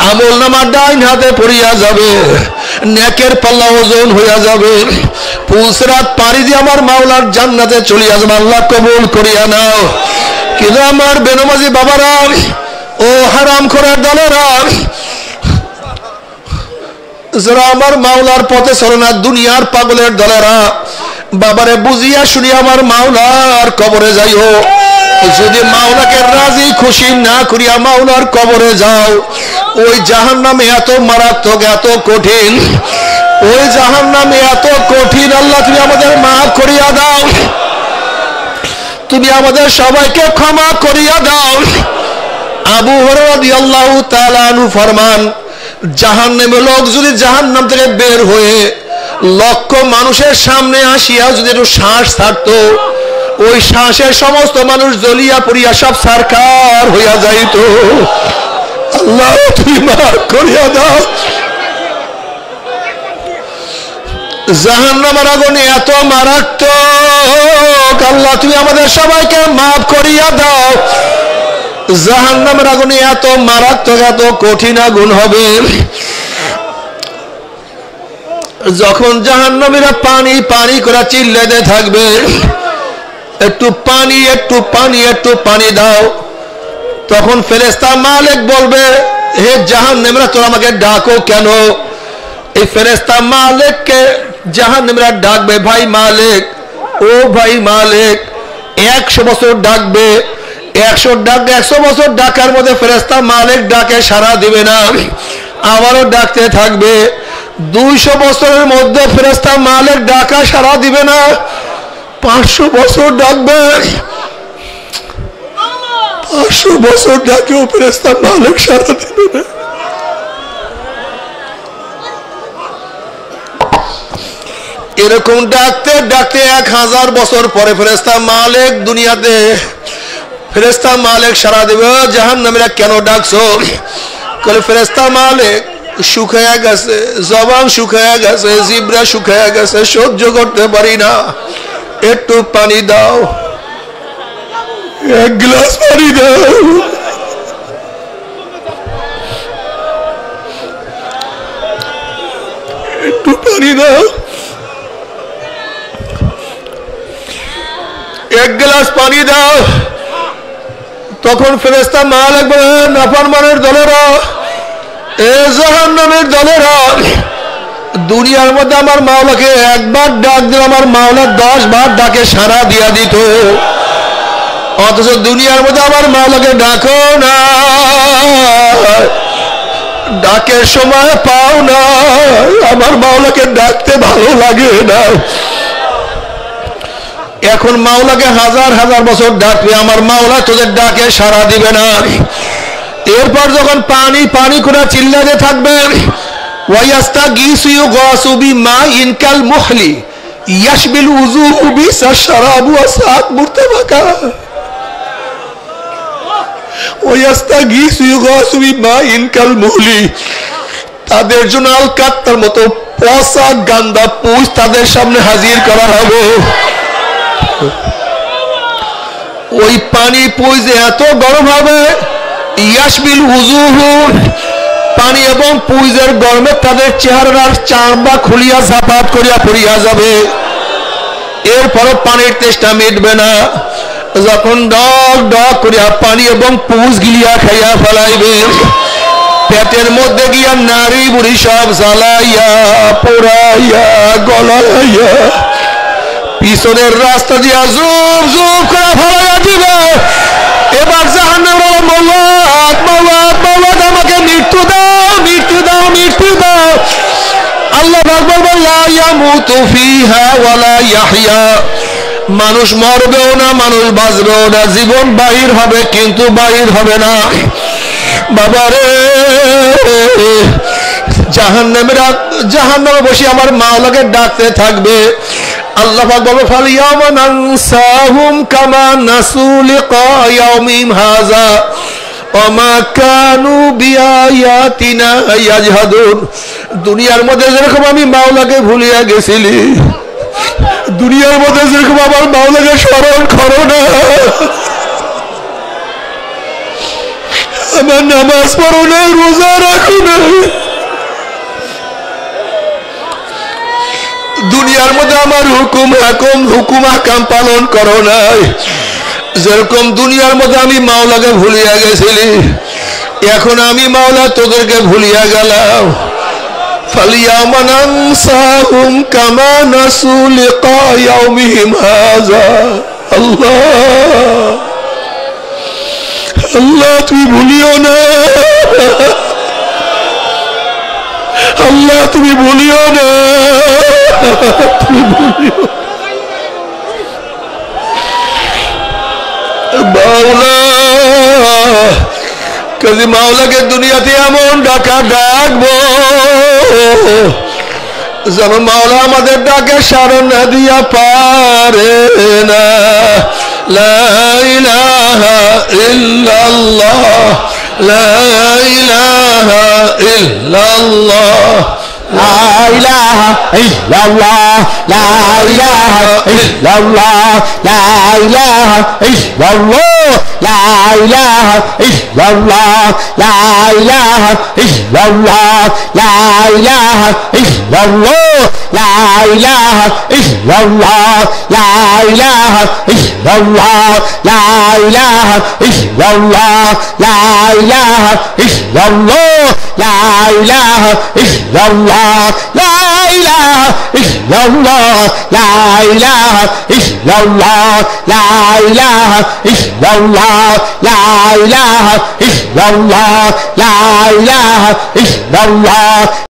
আমল নামা ডাইন হাতে পড়িয়া যাবে, নেকের পাল্লা ওজন হইয়া যাবে, পুলসরাত পাড়ি দিয়ে আমার মাওলার জান্নাতে চলিয়া যাবে। আল্লাহ কবুল করিয়া নাও। কিন্তু আমার বেনমাজি বাবারা, ও হারাম খোরের দলেরা, যারা আমার মাওলার পথে চলে না, দুনিয়ার পাগলের দলেরা, বাবারে বুঝিয়া শুনি আমার মাওলার কবরে যাইও। যদি মাওলাকে রাজি খুশি না করিয়া মাওলার কবরে যাও, ওই জাহান্নামে এত মারাত্মক, এত কঠিন, ওই জাহান্নামে এত কঠিন। আল্লাহ তুমি আমাদের মাফ করিয়া দাও, তুমি আমাদের সবাইকে ক্ষমা করিয়া দাও। আবু হুরায়রা রাদিয়াল্লাহু তাআলা আনহু ফরমান, জাহান্নামে লোক যদি জাহান্নাম থেকে বের হয়ে লক্ষ মানুষের সামনে আসিয়া যদি একটু শ্বাস ছাড়তো, ওই শ্বাসের সমস্ত মানুষ জ্বলিয়া পড়িয়া সব সারকার হইয়া যাইত। আল্লাহ তুমি মাফ করিয়া দাও। জাহান্নামের আগুন এত মারাত্মক, আল্লাহ তুমি আমাদের সবাইকে মাফ করিয়া দাও। জাহান্নামের আগুন এত মারাত্মক, এত কঠিন আগুন হবে, যখন জাহান্নামীরা পানি পানি করে চিল্লাতে থাকবে, একটু পানি, একটু পানি, একটু পানি দাও। তখন ফেরেশতা মালিক বলবে, হে জাহান্নামীরা, তোমরা আমাকে ডাকো কেন? এই ফেরেশতা মালিককে জাহান্নামীরা ডাকবে, ভাই মালিক, ও ভাই মালিক। 100 বছর ডাকবে, 100 বছর ডাকার মধ্যে ফেরেশতা মালিক ডাকে সাড়া দিবে না, আবারও ডাকতে থাকবে। 200 বছরের মধ্যে ফেরেশতা মালিক ডাকা সাড়া দিবে না, 500 বছর ডাকবে। 500 বছর ডাকেও ফেরেশতা মালিক সাড়া দিবে না। এরকম ডাকতে ডাকতে 1000 বছর পরে ফেরেশতা মালিক দুনিয়াতে, ফেরেশতা মালিক সাড়া দেবে, জাহান্নামীরা কেন ডাকছো? বলে ফেরেশতা মালিক শুকায়া গেছে, জবান শুকায়া গেছে, জিহ্বা শুকায়া গেছে, সহ্য করতে পারি না, একটু পানি দাও, 1 গ্লাস পানি দাও। একটু পানি দাও, 1 গ্লাস পানি দাও। তখন ফেরেশতা মালিক বলে, নাফরমানের দলেরা, এ জাহান্নামের দলেরা, দুনিয়ার মধ্যে আমার মাওলাকে একবার ডাক দিল, আমার মাওলা 10 বার ডাকে সাড়া দিয়া দিত, অথচ দুনিয়ার মধ্যে আমার মাওলাকে ডাকো না, ডাকের সময় পাও না, আমার মাওলাকে ডাকতে ভালো লাগে না। এখন মাওলাকে 1000 বছর ডাকবে, আমার মাওলা তোদের ডাকে সাড়া দিবে না। এরপর যখন পানি পানি করে চিল্লাতে থাকবে, ওয়ায়াস্তাগীসু ইউগাসু বিমাইন কাল মুহলি ইয়াশবিল উযুহু বিসাশরাবু ওয়াসাত মুরতাবাকা। ওয়ায়াস্তাগীসু ইউগাসু বিমাইন কাল মুহলি, তাদের জন্য আলকাত্তার মতো পচা গান্দা পুষ তাদের সামনে হাজির করা হবে। ওই পানি পুষ এত গরম হবে, ইয়াশবিল উযুহু, পানি এবং পুইজের গরমে তাদের চেহারার চামড়া খুলিয়া ঝাপাত করিয়া পড়িয়া যাবে। এরপরও পানির তেষ্টা মিটবে না, যখন ডক ডক করিয়া পানি এবং পুজ গিলিয়া খাইয়া ফেলাইবে, পেটের মধ্যে গিয়া নারী বুড়ি সব জ্বালাইয়া পোড়াইয়া গলাইয়া পিছনের রাস্তা দিয়া জুব জুব করে ফেলাইয়া দিবে। এবার জাহান্নামের মাওলা আমাকে মৃত্যু দাও, মৃত্যু দাও, মৃত্যু দাও। আল্লাহ পাক বলবেন, লা ইয়ামুতু ফিহা ওয়ালা ইয়াহইয়া, মানুষ মরবেও না, মানুষ বাঁচবেও না, জীবন বাহির হবে কিন্তু বাহির হবে না। বাবারে, জাহান্নামে বসে আমার মাওলাকে ডাকতে থাকবে। আল্লাহ পাক বলবে, ফালিয়াওমা নানসাহুম কামা নাসু লিকা ইয়াউমিহিম হাযা ওয়া মা কানু বিআয়াতিনা ইয়াজহাদুন। দুনিয়ার মধ্যে যেরকম আমি মাওলাকে ভুলিয়া গেছিলি, দুনিয়ার মধ্যে যেরকম আমার মাওলাকে স্মরণ করো না, আমার নামাজ পড়ো না, রোজা রাখো না, দুনিয়ার মধ্যে আমার হুকুম হাকাম পালন করো নাই, যেরকম দুনিয়ার মধ্যে আমি মাওলাকে ভুলিয়া গেছিলি, এখন আমি মাওলা তোদেরকে ভুলিয়া গেলাম। ফালিয়াওমা নানসাহুম কামা নাসু লিকা ইয়াউমিহিম হাযা। আল্লাহ, আল্লাহ তুমি ভুলিও না, আল্লাহ তুমি ভুলিও না, তুমি ভুলিও মাওলা। কাজী মাওলাকে দুনিয়াতে এমন ডাকা ডাকবো যেন মাওলা আমাদের ডাকে সাড়া না দিয়া পারে না। লা ইলাহা ইল্লাল্লাহ, লা ইলাহা ইল্লাল্লাহ, লা ইলাহা ইল্লাল্লাহ, লা ইলাহা ইল্লাল্লাহ, লা ইলাহা ইল্লাল্লাহ, লা ইলাহা ইল্লাল্লাহ, লা ইলাহা ইল্লাল্লাহ, লা ইলাহা ইল্লাল্লাহ, লা ইলাহা ইল্লাল্লাহ লা ইলাহা ইল্লাল্লাহ লা ইলাহা ইল্লাল্লাহ লা ইলাহা ইল্লাল্লাহ লা ইলাহা ইল্লাল্লাহ লা ইলাহা ইল্লাল্লাহ লা ইলাহা ইল্লাল্লাহ লা ইলাহা ইল্লাল্লাহ লা ইলাহা ইল্লাল্লাহ লা ইলাহা ইল্লাল্লাহ